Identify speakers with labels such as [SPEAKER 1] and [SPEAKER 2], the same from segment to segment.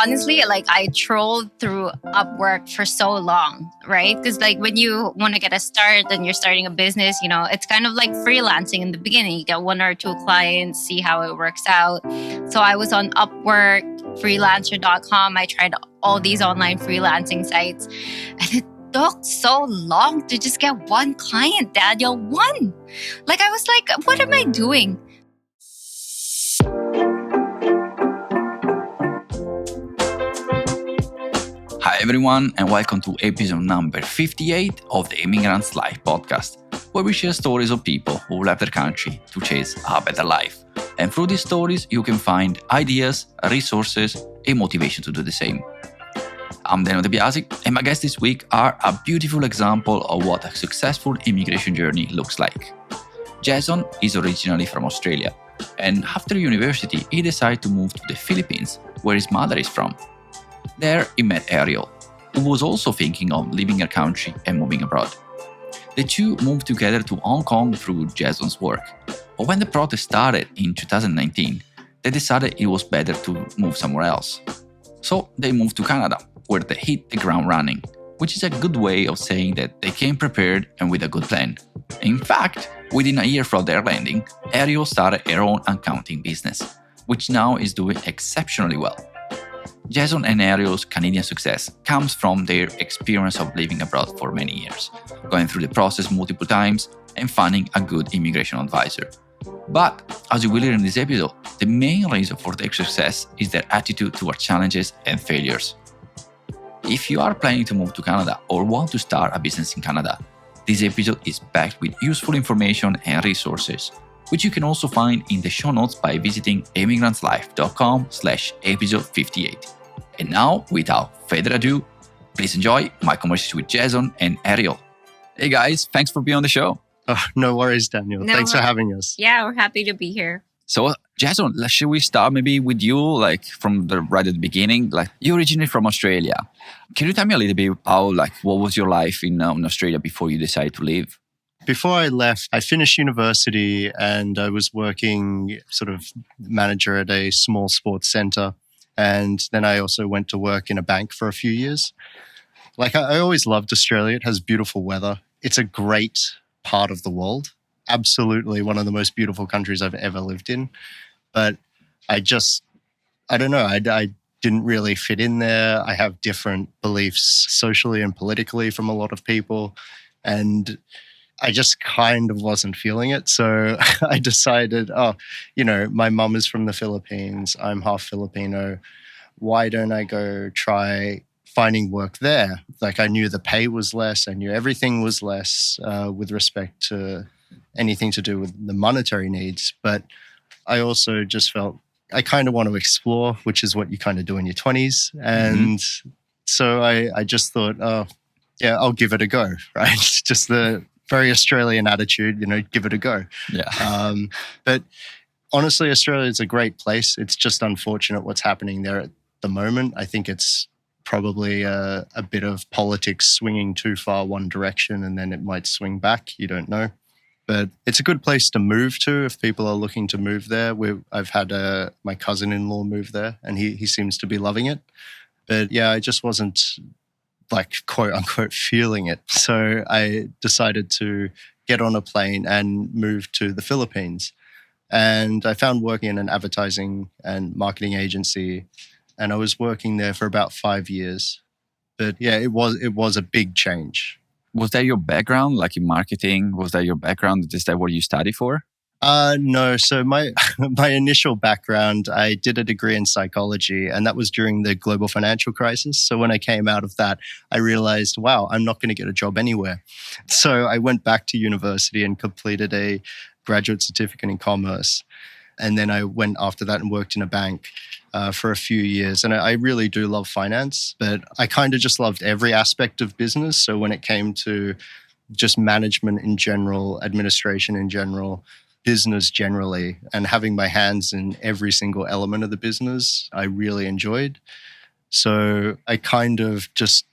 [SPEAKER 1] honestly, like I trolled through Upwork for so long, right? Because like when you want to get a start and you're starting a business, it's kind of like freelancing in the beginning. You get one or two clients, see how it works out. So I was on Upwork, freelancer.com. I tried all these online freelancing sites, and it took so long to just get one client, Daniel. One. Like I was like, what am I doing?
[SPEAKER 2] Hi everyone, and welcome to episode number 58 of the Immigrant's Life podcast, where we share stories of people who left their country to chase a better life. And through these stories, you can find ideas, resources, and motivation to do the same. I'm Daniel De Biasi, and my guests this week are a beautiful example of what a successful immigration journey looks like. Jason is originally from Australia, and after university, he decided to move to the Philippines, where his mother is from. There, he met Arielle, who was also thinking of leaving her country and moving abroad. The two moved together to Hong Kong through Jason's work. But when the protest started in 2019, they decided it was better to move somewhere else. So they moved to Canada, where they hit the ground running, which is a good way of saying that they came prepared and with a good plan. In fact, within a year from their landing, Arielle started her own accounting business, which now is doing exceptionally well. Jason and Arielle's Canadian success comes from their experience of living abroad for many years, going through the process multiple times and finding a good immigration advisor. But, as you will hear in this episode, the main reason for their success is their attitude toward challenges and failures. If you are planning to move to Canada or want to start a business in Canada, this episode is packed with useful information and resources, which you can also find in the show notes by visiting emigrantlife.com/episode 58. And now, without further ado, please enjoy my conversation with Jason and Arielle. Hey guys, thanks for being on the show.
[SPEAKER 3] Oh, no worries, Daniel. Thanks for having us.
[SPEAKER 1] Yeah, we're happy to be here.
[SPEAKER 2] So, Jason, should we start maybe with you, like from the right at the beginning? Like, you're originally from Australia. Can you tell me a little bit how, what was your life in Australia before you decided to leave?
[SPEAKER 3] Before I left, I finished university and I was working sort of manager at a small sports center. And then I also went to work in a bank for a few years. I always loved Australia. It has beautiful weather. It's a great part of the world. Absolutely one of the most beautiful countries I've ever lived in. But I don't know, I didn't really fit in there. I have different beliefs socially and politically from a lot of people. And I just kind of wasn't feeling it. So I decided, my mum is from the Philippines. I'm half Filipino. Why don't I go try finding work there? I knew the pay was less. I knew everything was less with respect to anything to do with the monetary needs. But I also just felt I kind of want to explore, which is what you kind of do in your 20s. And so I just thought, I'll give it a go, right? Just the very Australian attitude, give it a go.
[SPEAKER 2] Yeah.
[SPEAKER 3] But honestly, Australia is a great place. It's just unfortunate what's happening there at the moment. I think it's probably a bit of politics swinging too far one direction and then it might swing back. You don't know. But it's a good place to move to if people are looking to move there. I've had my cousin-in-law move there and he seems to be loving it. But yeah, I just wasn't quote unquote feeling it. So I decided to get on a plane and move to the Philippines. And I found working in an advertising and marketing agency. And I was working there for about 5 years. But yeah, it was a big change.
[SPEAKER 2] Was that your background, like in marketing? Was that your background? Is that what you studied for?
[SPEAKER 3] No. So my initial background, I did a degree in psychology, and that was during the global financial crisis. So when I came out of that, I realized, wow, I'm not going to get a job anywhere. So I went back to university and completed a graduate certificate in commerce. And then I went after that and worked in a bank for a few years. And I really do love finance, but I kind of just loved every aspect of business. So when it came to just management in general, administration in general, business generally, and having my hands in every single element of the business, I really enjoyed. So I kind of just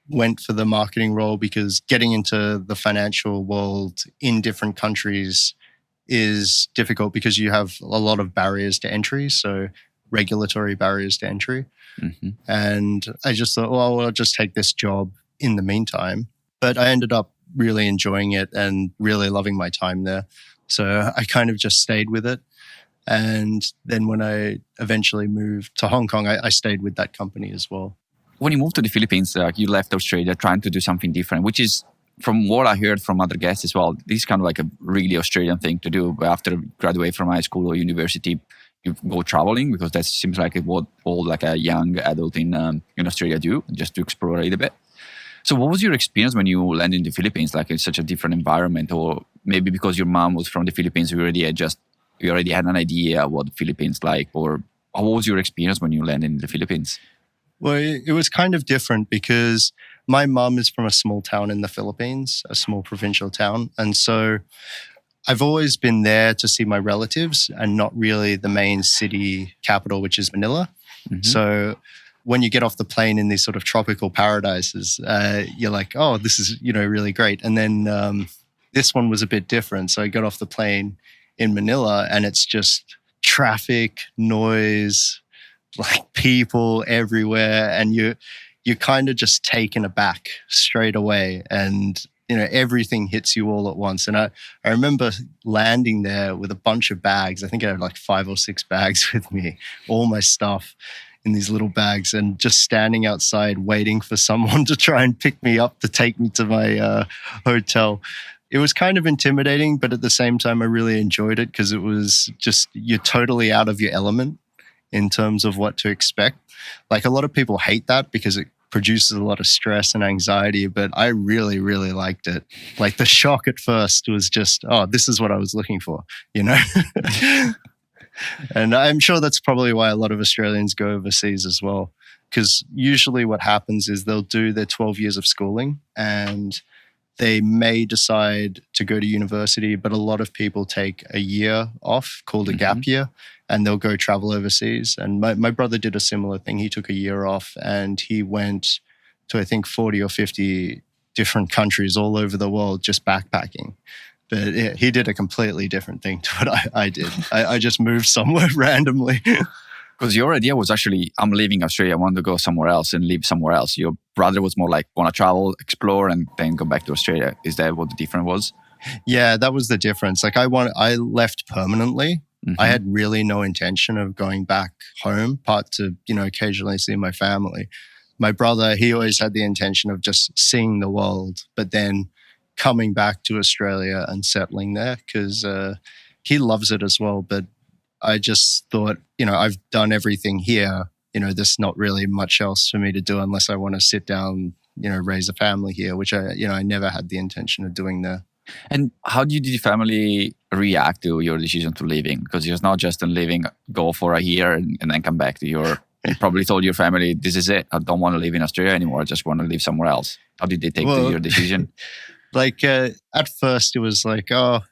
[SPEAKER 3] went for the marketing role because getting into the financial world in different countries is difficult because you have a lot of barriers to entry. So regulatory barriers to entry.
[SPEAKER 2] Mm-hmm.
[SPEAKER 3] And I just thought, well, I'll just take this job in the meantime. But I ended up really enjoying it and really loving my time there. So I kind of just stayed with it. And then when I eventually moved to Hong Kong, I stayed with that company as well.
[SPEAKER 2] When you moved to the Philippines, you left Australia trying to do something different, which is, from what I heard from other guests as well, this is kind of like a really Australian thing to do. But after graduate from high school or university, you go traveling, because that seems like what all like a young adult in Australia do, just to explore a little bit. So what was your experience when you landed in the Philippines? Like, it's such a different environment, or maybe because your mom was from the Philippines, you already had an idea what the Philippines like, or what was your experience when you landed in the Philippines?
[SPEAKER 3] Well, it was kind of different because my mum is from a small town in the Philippines, a small provincial town. And so I've always been there to see my relatives and not really the main city capital, which is Manila. Mm-hmm. So when you get off the plane in these sort of tropical paradises, you're like, oh, this is, really great. And then this one was a bit different. So I got off the plane in Manila and it's just traffic, noise, like people everywhere. And you're kind of just taken aback straight away. And, everything hits you all at once. And I remember landing there with a bunch of bags. I think I had like 5 or 6 bags with me, all my stuff in these little bags, and just standing outside waiting for someone to try and pick me up to take me to my hotel. It was kind of intimidating, but at the same time, I really enjoyed it because it was just, you're totally out of your element in terms of what to expect. Like, a lot of people hate that because it produces a lot of stress and anxiety, but I really, really liked it. Like, the shock at first was just, oh, this is what I was looking for, And I'm sure that's probably why a lot of Australians go overseas as well. Because usually what happens is they'll do their 12 years of schooling and they may decide to go to university, but a lot of people take a year off called a gap year, and they'll go travel overseas. And my brother did a similar thing. He took a year off and he went to, I think, 40 or 50 different countries all over the world just backpacking. But yeah, he did a completely different thing to what I did. I just moved somewhere randomly.
[SPEAKER 2] Because your idea was actually, I'm leaving Australia, I want to go somewhere else and live somewhere else. Your brother was more like, want to travel, explore, and then go back to Australia. Is that what the difference was?
[SPEAKER 3] Yeah, that was the difference. Like, I left permanently. Mm-hmm. I had really no intention of going back home, part to, occasionally see my family. My brother, he always had the intention of just seeing the world, but then coming back to Australia and settling there because he loves it as well. But I just thought, I've done everything here. There's not really much else for me to do unless I want to sit down, raise a family here, which I never had the intention of doing there.
[SPEAKER 2] And how did the family react to your decision to leaving? Because it's not just a leaving, go for a year and then come back to you probably told your family, this is it. I don't want to live in Australia anymore. I just want to live somewhere else. How did they take to your decision?
[SPEAKER 3] Like, at first it was like, oh,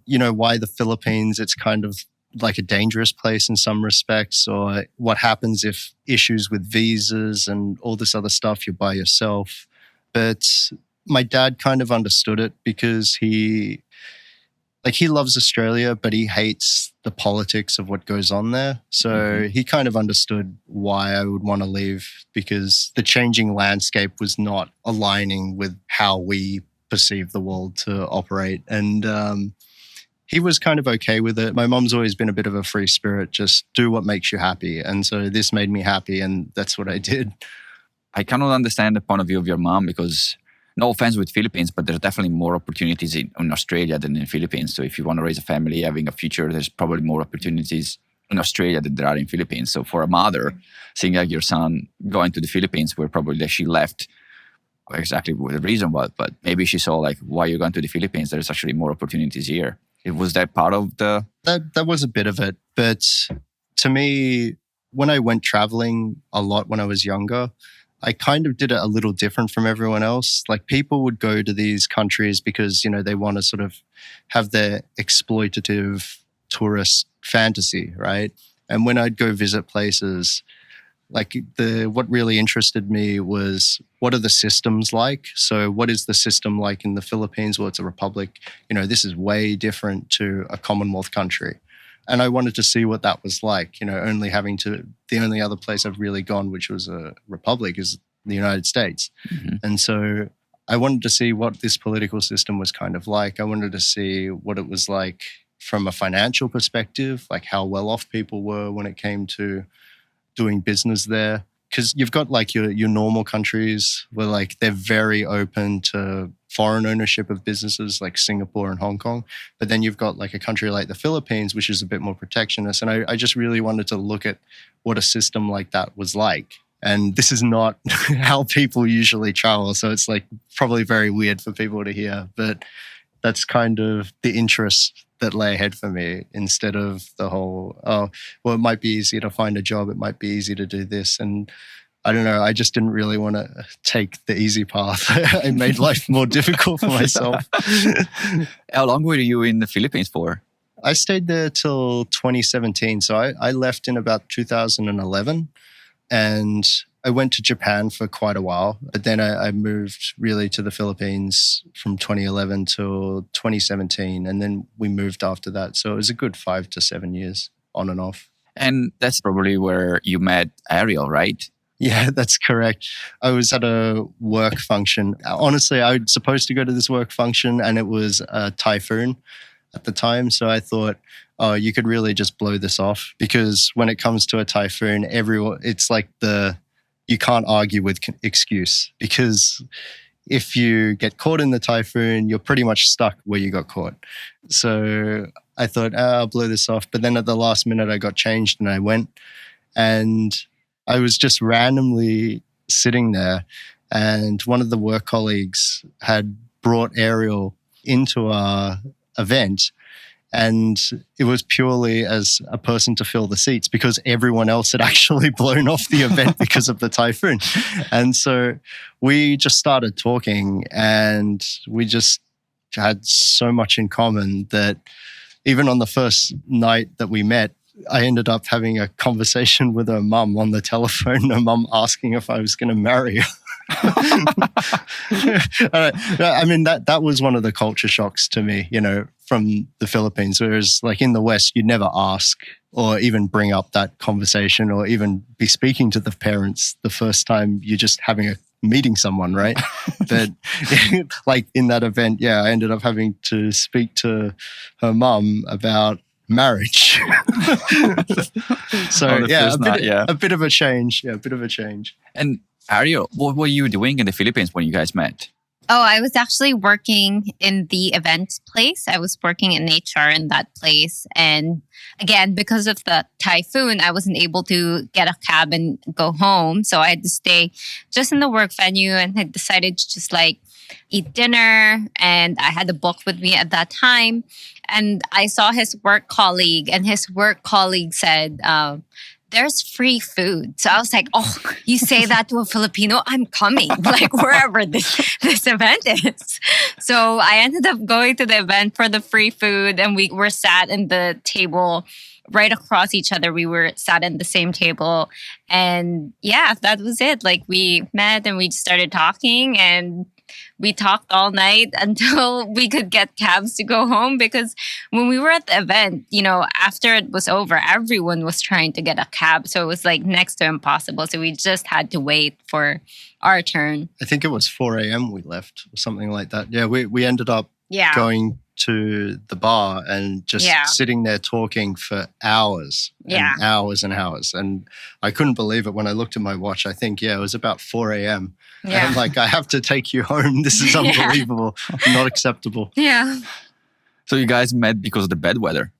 [SPEAKER 3] why the Philippines? It's kind of like a dangerous place in some respects, or what happens if issues with visas and all this other stuff, you're by yourself. But my dad kind of understood it because he loves Australia, but he hates the politics of what goes on there. So he kind of understood why I would want to leave, because the changing landscape was not aligning with how we perceive the world to operate. And he was kind of okay with it. My mom's always been a bit of a free spirit, just do what makes you happy. And so this made me happy, and that's what I did.
[SPEAKER 2] I cannot understand the point of view of your mom because, no offense with Philippines, but there's definitely more opportunities in Australia than in Philippines. So if you want to raise a family, having a future, there's probably more opportunities in Australia than there are in Philippines. So for a mother, seeing like your son going to the Philippines, where probably she left exactly what the reason was, but maybe she saw like, why you're going to the Philippines? There's actually more opportunities here. Was that part of the...
[SPEAKER 3] That was a bit of it. But to me, when I went traveling a lot when I was younger, I kind of did it a little different from everyone else. Like, people would go to these countries because, they want to sort of have their exploitative tourist fantasy, right? And when I'd go visit places, like what really interested me was, what are the systems like? So what is the system like in the Philippines? Well, it's a republic. This is way different to a Commonwealth country. And I wanted to see what that was like, the only other place I've really gone, which was a republic, is the United States.
[SPEAKER 2] Mm-hmm.
[SPEAKER 3] And so I wanted to see what this political system was kind of like. I wanted to see what it was like from a financial perspective, like how well off people were when it came to doing business there. Because you've got like your normal countries where like they're very open to foreign ownership of businesses like Singapore and Hong Kong. But then you've got like a country like the Philippines, which is a bit more protectionist. And I just really wanted to look at what a system like that was like. And this is not how people usually travel. So it's like probably very weird for people to hear. But that's kind of the interest that lay ahead for me, instead of the whole, it might be easier to find a job. It might be easy to do this. And I don't know, I just didn't really want to take the easy path. I made life more difficult for myself.
[SPEAKER 2] How long were you in the Philippines for?
[SPEAKER 3] I stayed there till 2017. So I left in about 2011. And I went to Japan for quite a while, but then I moved really to the Philippines from 2011 till 2017. And then we moved after that. So it was a good 5 to 7 years on and off.
[SPEAKER 2] And that's probably where you met Arielle, right?
[SPEAKER 3] Yeah, that's correct. I was at a work function. Honestly, I was supposed to go to this work function and it was a typhoon at the time. So I thought, you could really just blow this off, because when it comes to a typhoon, it's like you can't argue with excuse, because if you get caught in the typhoon, you're pretty much stuck where you got caught. So I thought, I'll blow this off. But then at the last minute, I got changed and I went, and I was just randomly sitting there, and one of the work colleagues had brought Arielle into our event. And it was purely as a person to fill the seats, because everyone else had actually blown off the event because of the typhoon. And so we just started talking, and we just had so much in common that even on the first night that we met, I ended up having a conversation with her mum on the telephone, her mum asking if I was going to marry her. I mean, that was one of the culture shocks to me, from the Philippines. Whereas like in the West, you'd never ask or even bring up that conversation, or even be speaking to the parents the first time you're just meeting someone, right? But like in that event, I ended up having to speak to her mum about marriage. So a bit of a change. Yeah, a bit of a change.
[SPEAKER 2] And Arielle, what were you doing in the Philippines when you guys met?
[SPEAKER 1] Oh, I was actually working in the event place. I was working in HR in that place. And again, because of the typhoon, I wasn't able to get a cab and go home. So I had to stay just in the work venue, and I decided to just like eat dinner. And I had a book with me at that time. And I saw his work colleague, and his work colleague said, there's free food. So I was like, oh, you say that to a Filipino, I'm coming, like wherever this event is. So I ended up going to the event for the free food, and we were sat in the table right across each other. We were sat in the same table. And that was it. Like we met and we started talking, and we talked all night until we could get cabs to go home, because when we were at the event, after it was over, everyone was trying to get a cab. So it was like next to impossible. So we just had to wait for our turn.
[SPEAKER 3] I think it was 4 a.m. we left or something like that. Yeah, we ended up going to the bar and just sitting there talking for hours and hours and hours. And I couldn't believe it when I looked at my watch. I think, it was about 4 a.m. And I'm like, I have to take you home. This is unbelievable. Not acceptable.
[SPEAKER 1] Yeah.
[SPEAKER 2] So you guys met because of the bad weather?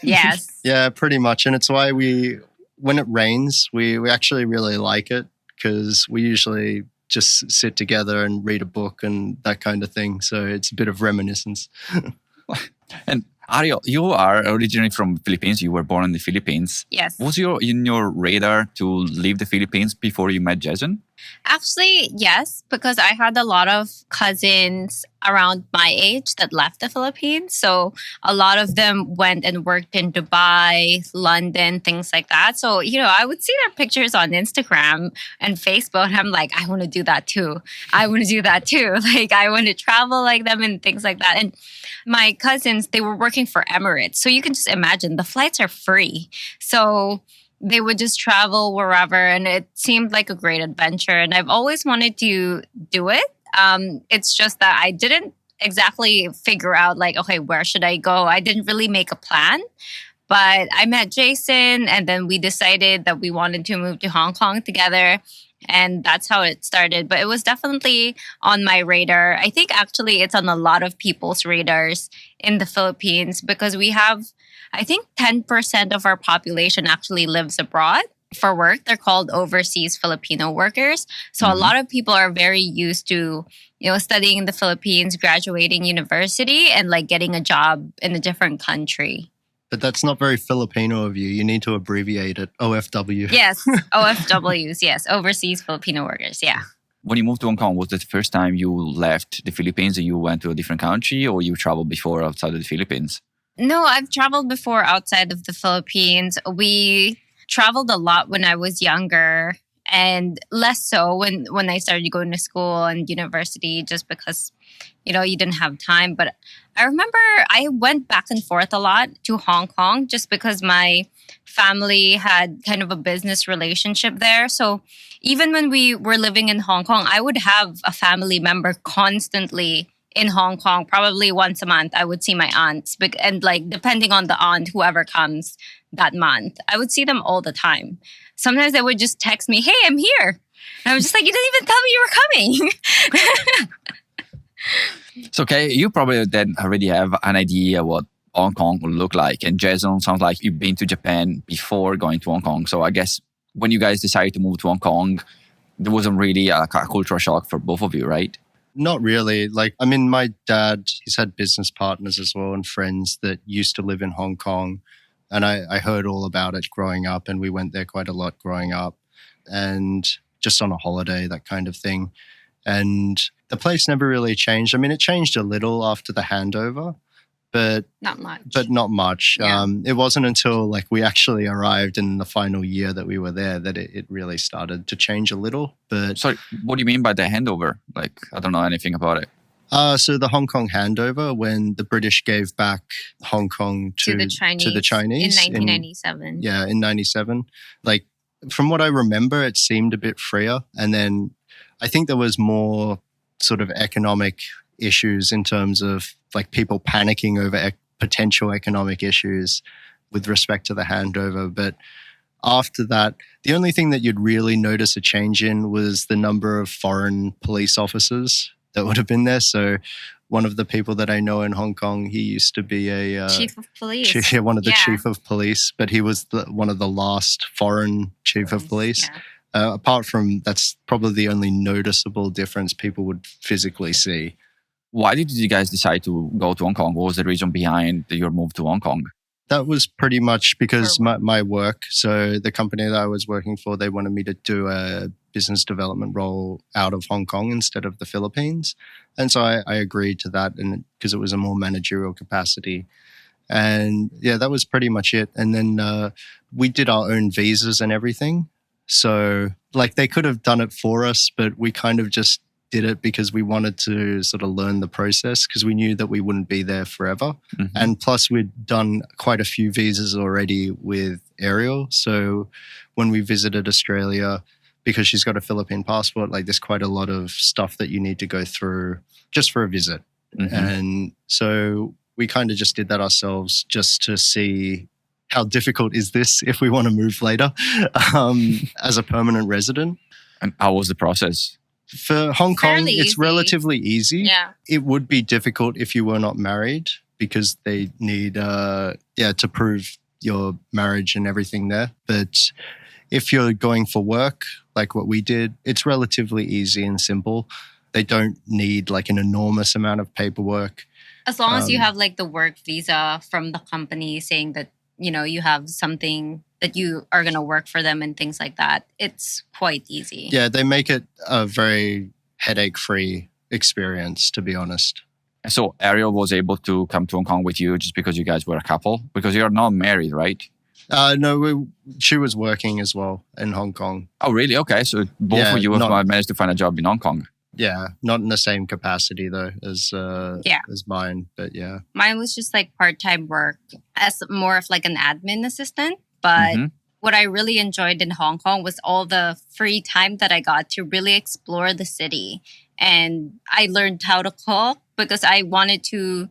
[SPEAKER 1] Yes.
[SPEAKER 3] Yeah, pretty much. And it's why when it rains, we actually really like it, because we usually just sit together and read a book and that kind of thing. So it's a bit of reminiscence.
[SPEAKER 2] And Arielle, you are originally from Philippines. You were born in the Philippines.
[SPEAKER 1] Yes.
[SPEAKER 2] Was in your radar to leave the Philippines before you met Jason?
[SPEAKER 1] Actually, yes, because I had a lot of cousins around my age that left the Philippines. So a lot of them went and worked in Dubai, London, things like that. So, I would see their pictures on Instagram and Facebook. And I'm like, I want to do that too. I want to do that too. Like, I want to travel like them and things like that. And my cousins, they were working for Emirates. So you can just imagine the flights are free. So they would just travel wherever, and it seemed like a great adventure. And I've always wanted to do it. It's just that I didn't exactly figure out, like, okay, where should I go? I didn't really make a plan. But I met Jason, and then we decided that we wanted to move to Hong Kong together. And that's how it started. But it was definitely on my radar. I think actually it's on a lot of people's radars in the Philippines because we have, I think 10% of our population actually lives abroad for work. They're called overseas Filipino workers. So a lot of people are very used to, studying in the Philippines, graduating university, and like getting a job in a different country.
[SPEAKER 3] But that's not very Filipino of you. You need to abbreviate it. OFW.
[SPEAKER 1] Yes, OFWs, yes, overseas Filipino workers, yeah.
[SPEAKER 2] When you moved to Hong Kong, was it the first time you left the Philippines and you went to a different country, or you traveled before outside of the Philippines?
[SPEAKER 1] No, I've traveled before outside of the Philippines. We traveled a lot when I was younger and less so when I started going to school and university just because, you didn't have time. But I remember I went back and forth a lot to Hong Kong just because my family had kind of a business relationship there. So even when we were living in Hong Kong, I would have a family member constantly in Hong Kong. Probably once a month, I would see my aunts. And like, depending on the aunt, whoever comes that month, I would see them all the time. Sometimes they would just text me, hey, I'm here. And I was just like, you didn't even tell me you were coming.
[SPEAKER 2] It's okay. You probably then already have an idea what Hong Kong will look like. And Jason, sounds like you've been to Japan before going to Hong Kong. So I guess when you guys decided to move to Hong Kong, there wasn't really a cultural shock for both of you, right?
[SPEAKER 3] Not really. My dad, he's had business partners as well and friends that used to live in Hong Kong. And I heard all about it growing up, and we went there quite a lot growing up and just on a holiday, that kind of thing. And the place never really changed. I mean, it changed a little after the handover, but
[SPEAKER 1] not much.
[SPEAKER 3] But not much.
[SPEAKER 1] Yeah.
[SPEAKER 3] It wasn't until we actually arrived in the final year that we were there that it really started to change a little. But
[SPEAKER 2] Sorry, what do you mean by the handover? I don't know anything about it.
[SPEAKER 3] So the Hong Kong handover, when the British gave back Hong Kong to the Chinese
[SPEAKER 1] in 1997.
[SPEAKER 3] In 97. From what I remember, it seemed a bit freer. And then I think there was more sort of economic issues in terms of people panicking over potential economic issues with respect to the handover. But after that, the only thing that you'd really notice a change in was the number of foreign police officers that would have been there. So one of the people that I know in Hong Kong, he used to be a
[SPEAKER 1] chief of police.
[SPEAKER 3] One of the chief of police, but he was one of the last foreign chief of police.
[SPEAKER 1] Yeah.
[SPEAKER 3] Apart from that's probably the only noticeable difference people would physically see.
[SPEAKER 2] Why did you guys decide to go to Hong Kong? What was the reason behind your move to Hong Kong?
[SPEAKER 3] That was pretty much because my work. So the company that I was working for, they wanted me to do a business development role out of Hong Kong instead of the Philippines. And so I agreed to that, and because it was a more managerial capacity. And yeah, that was pretty much it. And then we did our own visas and everything. So they could have done it for us, but we kind of just did it because we wanted to sort of learn the process because we knew that we wouldn't be there forever. Mm-hmm. And plus we'd done quite a few visas already with Arielle. So when we visited Australia, because she's got a Philippine passport, there's quite a lot of stuff that you need to go through just for a visit. Mm-hmm. And so we kind of just did that ourselves just to see how difficult is this if we want to move later as a permanent resident.
[SPEAKER 2] And how was the process?
[SPEAKER 3] For Hong Kong,
[SPEAKER 1] Fairly
[SPEAKER 3] it's
[SPEAKER 1] easy.
[SPEAKER 3] relatively easy.
[SPEAKER 1] Yeah.
[SPEAKER 3] It would be difficult if you were not married because they need to prove your marriage and everything there. But if you're going for work, like what we did, it's relatively easy and simple. They don't need an enormous amount of paperwork.
[SPEAKER 1] As long as you have the work visa from the company saying that you have something that you are going to work for them and things like that. It's quite easy.
[SPEAKER 3] Yeah, they make it a very headache-free experience, to be honest.
[SPEAKER 2] So Ariel was able to come to Hong Kong with you just because you guys were a couple? Because you're not married, right?
[SPEAKER 3] No, she was working as well in Hong Kong.
[SPEAKER 2] Oh, really? Okay. So both of you have managed to find a job in Hong Kong.
[SPEAKER 3] Yeah, not in the same capacity though as mine, but yeah.
[SPEAKER 1] Mine was just like part-time work as more of like an admin assistant. But what I really enjoyed in Hong Kong was all the free time that I got to really explore the city. And I learned how to cook because I wanted to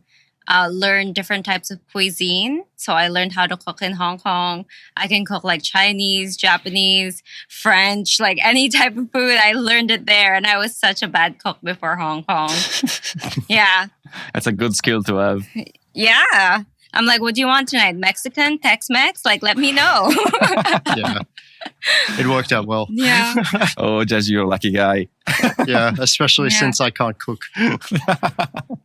[SPEAKER 1] learn different types of cuisine. So I learned how to cook in Hong Kong. I can cook like Chinese, Japanese, French, like any type of food. I learned it there. And I was such a bad cook before Hong Kong. Yeah.
[SPEAKER 2] That's a good skill to have.
[SPEAKER 1] Yeah. I'm like, what do you want tonight? Mexican, Tex-Mex? Like, let me know.
[SPEAKER 3] Yeah. It worked out well.
[SPEAKER 1] Yeah.
[SPEAKER 2] Oh, Jess, you're a lucky guy.
[SPEAKER 3] Yeah, especially since I can't cook.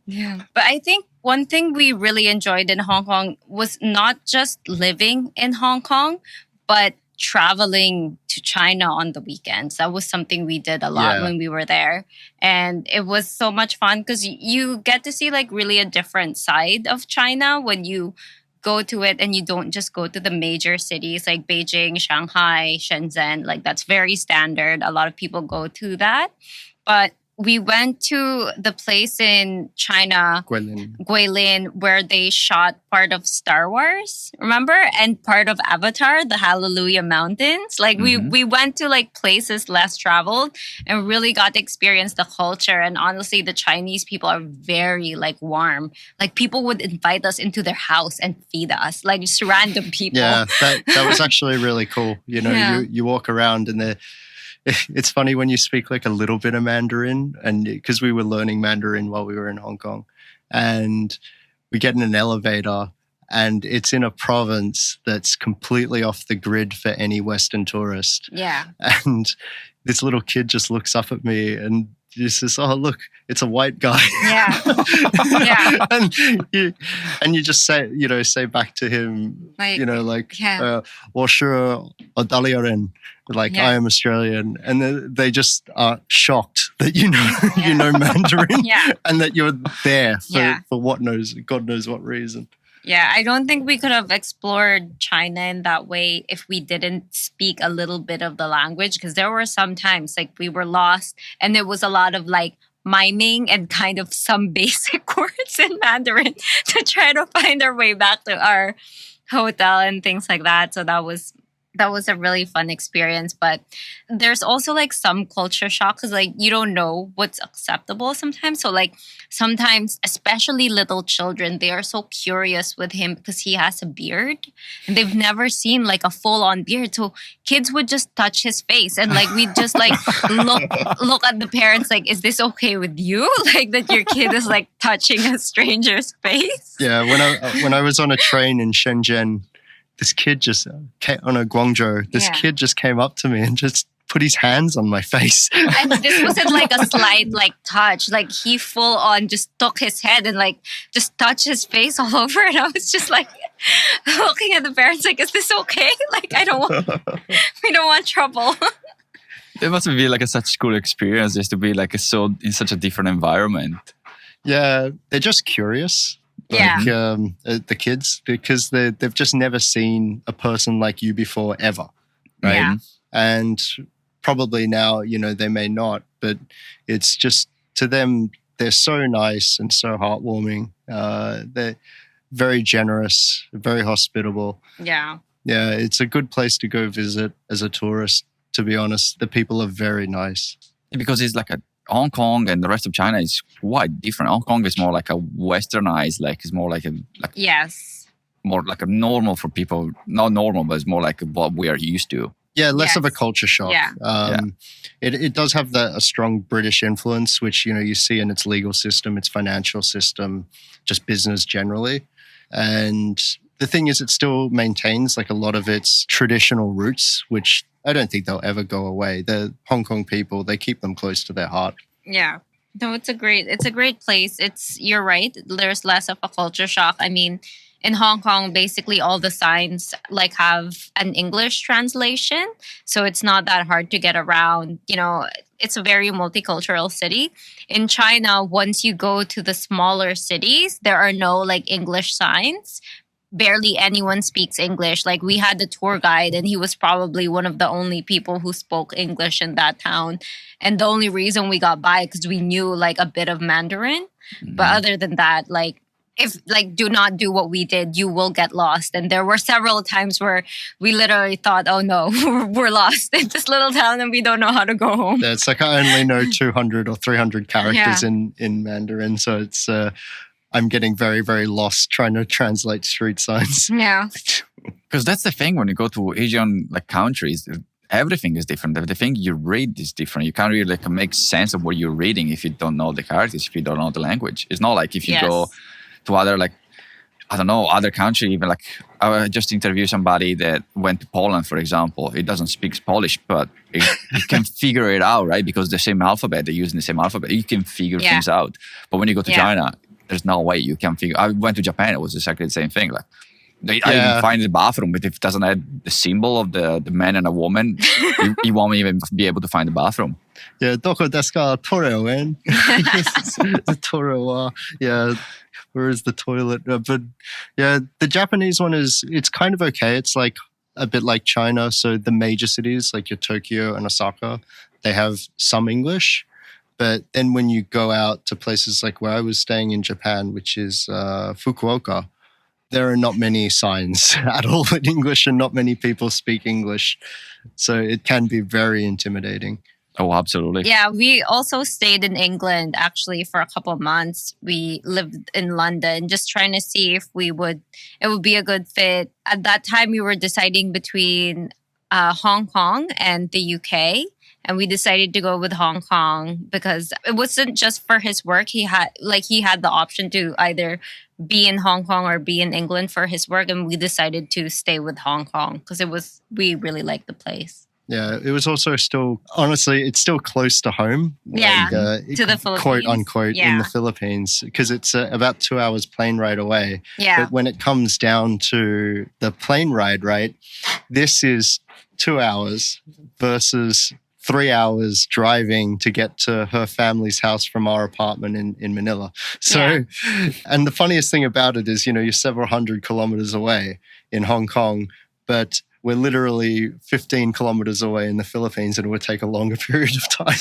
[SPEAKER 1] Yeah. But I think one thing we really enjoyed in Hong Kong was not just living in Hong Kong, but traveling to China on the weekends. That was something we did a lot when we were there. And it was so much fun because you get to see like really a different side of China when you go to it and you don't just go to the major cities like Beijing, Shanghai, Shenzhen. Like that's very standard. A lot of people go to that. But we went to the place in China, Guilin, where they shot part of Star Wars, remember? And part of Avatar, the Hallelujah Mountains. Like we went to like places less traveled and really got to experience the culture. And honestly, the Chinese people are very like warm. Like people would invite us into their house and feed us, like just random people.
[SPEAKER 3] Yeah, that was actually really cool. You walk around and it's funny when you speak like a little bit of Mandarin, and because we were learning Mandarin while we were in Hong Kong, and we get in an elevator and it's in a province that's completely off the grid for any Western tourist.
[SPEAKER 1] Yeah.
[SPEAKER 3] And this little kid just looks up at me and he says, "Oh, look, it's a white guy."
[SPEAKER 1] Yeah. Yeah.
[SPEAKER 3] and you just say back to him,
[SPEAKER 1] like,
[SPEAKER 3] 我是澳大利亚人, like I am Australian, and they just are shocked that you know Mandarin, and that you're there for God knows what reason.
[SPEAKER 1] Yeah, I don't think we could have explored China in that way if we didn't speak a little bit of the language, because there were some times like we were lost and there was a lot of like miming and kind of some basic words in Mandarin to try to find our way back to our hotel and things like that. So that was a really fun experience. But there's also like some culture shock because like you don't know what's acceptable sometimes. So like sometimes, especially little children, they are so curious with him because he has a beard and they've never seen like a full on beard. So kids would just touch his face and like we just like look at the parents like, is this okay with you? Like that your kid is like touching a stranger's face.
[SPEAKER 3] Yeah, when I was on a train in Shenzhen, this kid just came on a Guangzhou. This kid just came up to me and just put his hands on my face.
[SPEAKER 1] And this wasn't like a slight like touch. Like he full on just took his head and like just touched his face all over. And I was just like looking at the parents like, is this okay? Like we don't want trouble.
[SPEAKER 2] It must be like such a cool experience just to be like in such a different environment.
[SPEAKER 3] Yeah, they're just curious. The kids, because they've just never seen a person like you before ever, right?
[SPEAKER 1] Yeah.
[SPEAKER 3] And probably now, they may not, but it's just to them, they're so nice and so heartwarming. They're very generous, very hospitable.
[SPEAKER 1] Yeah.
[SPEAKER 3] Yeah, it's a good place to go visit as a tourist, to be honest. The people are very nice.
[SPEAKER 2] Because it's like Hong Kong and the rest of China is quite different. Hong Kong is more like a westernized, like it's more like
[SPEAKER 1] yes,
[SPEAKER 2] more like a normal for people. Not normal, but it's more like what we are used to.
[SPEAKER 3] Yeah, less of a culture shock.
[SPEAKER 1] Yeah.
[SPEAKER 3] It does have a strong British influence, which you see in its legal system, its financial system, just business generally. And the thing is, it still maintains like a lot of its traditional roots, which I don't think they'll ever go away. The Hong Kong people, they keep them close to their heart.
[SPEAKER 1] Yeah. No, it's a great place. You're right. There's less of a culture shock. I mean, in Hong Kong, basically all the signs like have an English translation. So it's not that hard to get around. It's a very multicultural city. In China, once you go to the smaller cities, there are no like English signs. Barely anyone speaks English. Like we had the tour guide and he was probably one of the only people who spoke English in that town. And the only reason we got by because we knew like a bit of Mandarin. But other than that, like if like do not do what we did, you will get lost. And there were several times where we literally thought, oh no, we're lost in this little town and we don't know how to go home.
[SPEAKER 3] Yeah, it's like I only know 200 or 300 characters in Mandarin. So it's I'm getting very, very lost trying to translate street signs.
[SPEAKER 1] Yeah.
[SPEAKER 2] Because that's the thing when you go to Asian like countries, everything is different. Everything you read is different. You can't really like make sense of what you're reading if you don't know the characters, if you don't know the language. It's not like if you go to other like, I don't know, other country, even like I just interviewed somebody that went to Poland, for example. He doesn't speak Polish, but he can figure it out, right? Because the same alphabet, they're using the same alphabet. You can figure things out. But when you go to China, there's no way you can figure. I went to Japan, it was exactly the same thing. Like I even find the bathroom, but if it doesn't have the symbol of the man and a woman, you won't even be able to find the bathroom.
[SPEAKER 3] Yeah, doko desu ka toro en? The toro wa. Yeah, where is the toilet? But yeah, the Japanese one it's kind of okay. It's like a bit like China. So the major cities like your Tokyo and Osaka, they have some English. But then when you go out to places like where I was staying in Japan, which is Fukuoka, there are not many signs at all in English and not many people speak English. So it can be very intimidating.
[SPEAKER 2] Oh, absolutely.
[SPEAKER 1] Yeah, we also stayed in England actually for a couple of months. We lived in London just trying to see if it would be a good fit. At that time, we were deciding between Hong Kong and the UK. And we decided to go with Hong Kong because it wasn't just for his work. He had the option to either be in Hong Kong or be in England for his work. And we decided to stay with Hong Kong because we really liked the place.
[SPEAKER 3] Yeah, it was also honestly, it's still close to home.
[SPEAKER 1] Yeah, to the Philippines.
[SPEAKER 3] Quote unquote, in the Philippines, because it's about 2 hours plane ride away.
[SPEAKER 1] Yeah.
[SPEAKER 3] But when it comes down to the plane ride, right, this is 2 hours versus 3 hours driving to get to her family's house from our apartment in Manila. So, and the funniest thing about it is, you're several hundred kilometers away in Hong Kong, but we're literally 15 kilometers away in the Philippines and it would take a longer period of time.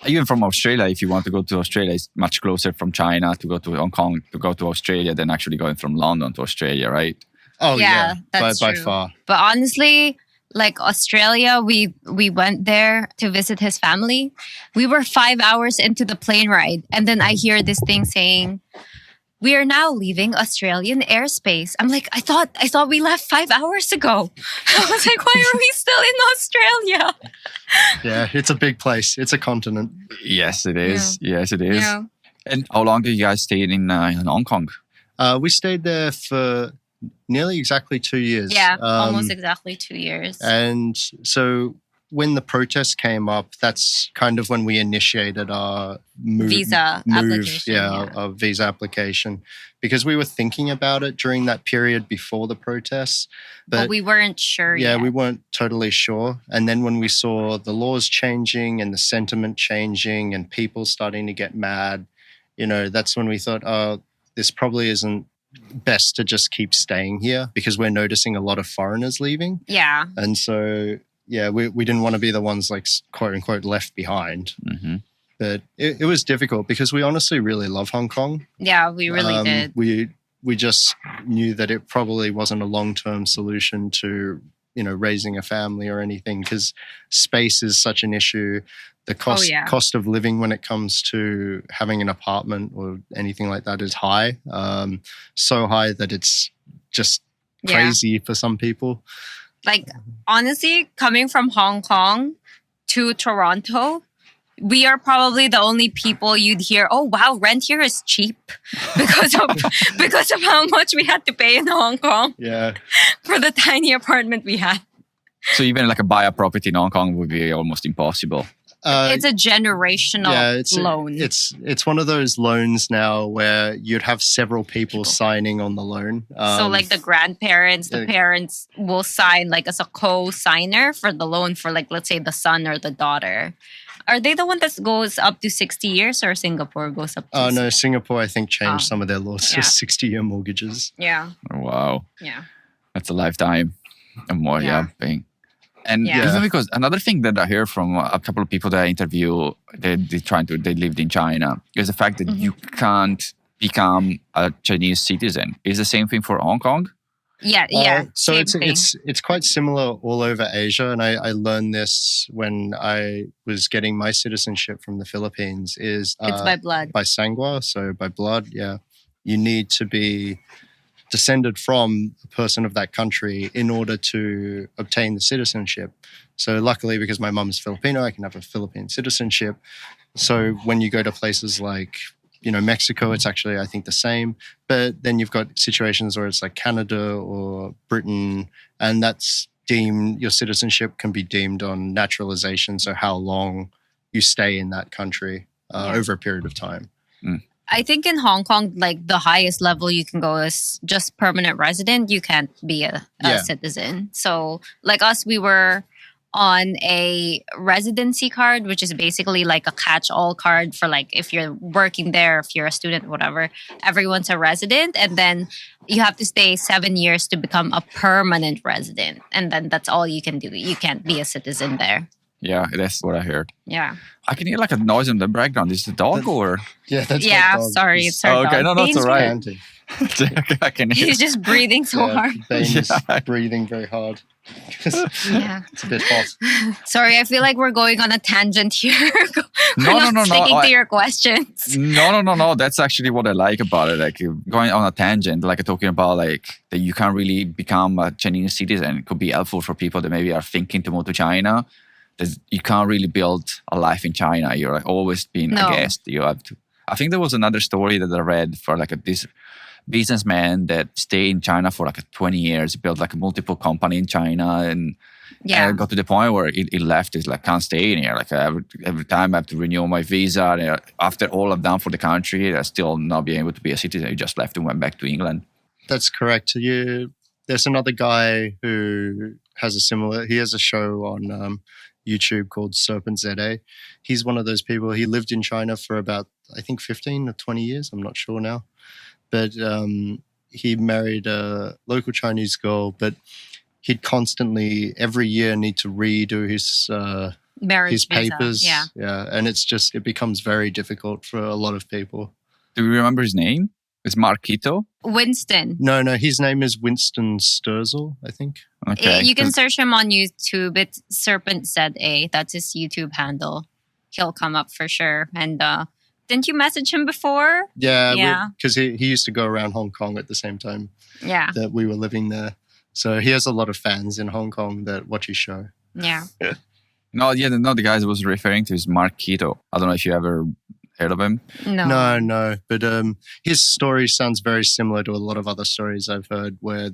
[SPEAKER 2] Even from Australia, if you want to go to Australia, it's much closer from China to go to Hong Kong, to go to Australia than actually going from London to Australia, right?
[SPEAKER 3] Oh, yeah,
[SPEAKER 1] that's
[SPEAKER 3] by
[SPEAKER 1] true.
[SPEAKER 3] far.
[SPEAKER 1] But honestly, like Australia, we went there to visit his family. We were 5 hours into the plane ride. And then I hear this thing saying, we are now leaving Australian airspace. I'm like, I thought we left 5 hours ago. I was like, why are we still in Australia?
[SPEAKER 3] Yeah, it's a big place. It's a continent.
[SPEAKER 2] Yes, it is. Yeah. Yes, it is.
[SPEAKER 1] Yeah.
[SPEAKER 2] And how long did you guys stay in Hong Kong?
[SPEAKER 3] We stayed there for nearly exactly 2 years.
[SPEAKER 1] Yeah, almost exactly 2 years.
[SPEAKER 3] And so when the protests came up, that's kind of when we initiated our
[SPEAKER 1] visa application.
[SPEAKER 3] Our visa application, because we were thinking about it during that period before the protests.
[SPEAKER 1] But we weren't sure yet.
[SPEAKER 3] Yeah, we weren't totally sure. And then when we saw the laws changing and the sentiment changing and people starting to get mad, that's when we thought, oh, this probably isn't best to just keep staying here because we're noticing a lot of foreigners leaving.
[SPEAKER 1] Yeah.
[SPEAKER 3] And so, we didn't want to be the ones like quote unquote left behind. Mm-hmm. But it was difficult because we honestly really love Hong Kong.
[SPEAKER 1] Yeah, we really did.
[SPEAKER 3] We just knew that it probably wasn't a long-term solution to, raising a family or anything because space is such an issue. The cost of living when it comes to having an apartment or anything like that is high. So high that it's just crazy for some people.
[SPEAKER 1] Like, honestly, coming from Hong Kong to Toronto, we are probably the only people you'd hear, oh, wow, rent here is cheap because of how much we had to pay in Hong Kong for the tiny apartment we had.
[SPEAKER 2] So even like buy a property in Hong Kong would be almost impossible.
[SPEAKER 1] It's a generational loan.
[SPEAKER 3] It's one of those loans now where you'd have several people signing on the loan.
[SPEAKER 1] So like the grandparents, the parents will sign like as a co-signer for the loan for like, let's say the son or the daughter. Are they the one that goes up to 60 years or Singapore goes up to
[SPEAKER 3] Oh, no, Singapore, I think, changed some of their laws to 60-year mortgages.
[SPEAKER 1] Yeah.
[SPEAKER 2] Wow.
[SPEAKER 1] Yeah.
[SPEAKER 2] That's a lifetime and more, paying. And even because another thing that I hear from a couple of people that I interview, they lived in China, is the fact that you can't become a Chinese citizen. Is the same thing for Hong Kong?
[SPEAKER 1] Yeah.
[SPEAKER 3] So it's quite similar all over Asia, and I learned this when I was getting my citizenship from the Philippines. It's by blood, by sangwa, so by blood. Yeah, you need to be descended from a person of that country in order to obtain the citizenship. So luckily, because my mum is Filipino, I can have a Philippine citizenship. So when you go to places like Mexico, it's actually, I think, the same. But then you've got situations where it's like Canada or Britain, and that's deemed, your citizenship can be deemed on naturalization, so how long you stay in that country over a period of time.
[SPEAKER 1] I think in Hong Kong, like the highest level you can go is just permanent resident. You can't be a citizen. So like us, we were on a residency card, which is basically like a catch-all card for like if you're working there, if you're a student, whatever, everyone's a resident. And then you have to stay 7 years to become a permanent resident. And then that's all you can do. You can't be a citizen there.
[SPEAKER 2] Yeah, that's what I heard.
[SPEAKER 1] Yeah.
[SPEAKER 2] I can hear like a noise in the background. Is it the dog or?
[SPEAKER 3] Yeah, that's my dog.
[SPEAKER 1] Sorry, it's our dog.
[SPEAKER 2] Okay, no, it's all right. I can hear.
[SPEAKER 1] He's just breathing so hard.
[SPEAKER 3] Bane's breathing very hard. It's a bit hot.
[SPEAKER 1] Sorry, I feel like we're going on a tangent here.
[SPEAKER 2] No.
[SPEAKER 1] Sticking to your questions.
[SPEAKER 2] No. That's actually what I like about it. Like going on a tangent, like talking about like that you can't really become a Chinese citizen. It could be helpful for people that maybe are thinking to move to China. You can't really build a life in China. You're like always being a guest. You have to. I think there was another story that I read for like this businessman that stayed in China for like 20 years, built like a multiple company in China, and got to the point where he left. He's like, can't stay in here. Like every time I have to renew my visa. And after all I've done for the country, I still not being able to be a citizen. He just left and went back to England.
[SPEAKER 3] That's correct. There's another guy who has he has a show on YouTube called Serpent ZA. He's one of those people. He lived in China for about, I think, 15 or 20 years. I'm not sure now. But he married a local Chinese girl, but he'd constantly, every year, need to redo his papers.
[SPEAKER 1] Yeah.
[SPEAKER 3] And it becomes very difficult for a lot of people.
[SPEAKER 2] Do you remember his name? It's Mark Quito?
[SPEAKER 1] Winston.
[SPEAKER 3] No, his name is Winston Sturzel, I think.
[SPEAKER 2] Okay.
[SPEAKER 1] You can search him on YouTube. It's Serpent ZA. That's his YouTube handle. He'll come up for sure. And didn't you message him before?
[SPEAKER 3] Yeah. Because he used to go around Hong Kong at the same time that we were living there. So he has a lot of fans in Hong Kong that watch his show.
[SPEAKER 1] Yeah.
[SPEAKER 2] No, the guy I was referring to is Mark Quito. I don't know if you ever heard of him.
[SPEAKER 3] No. But his story sounds very similar to a lot of other stories I've heard where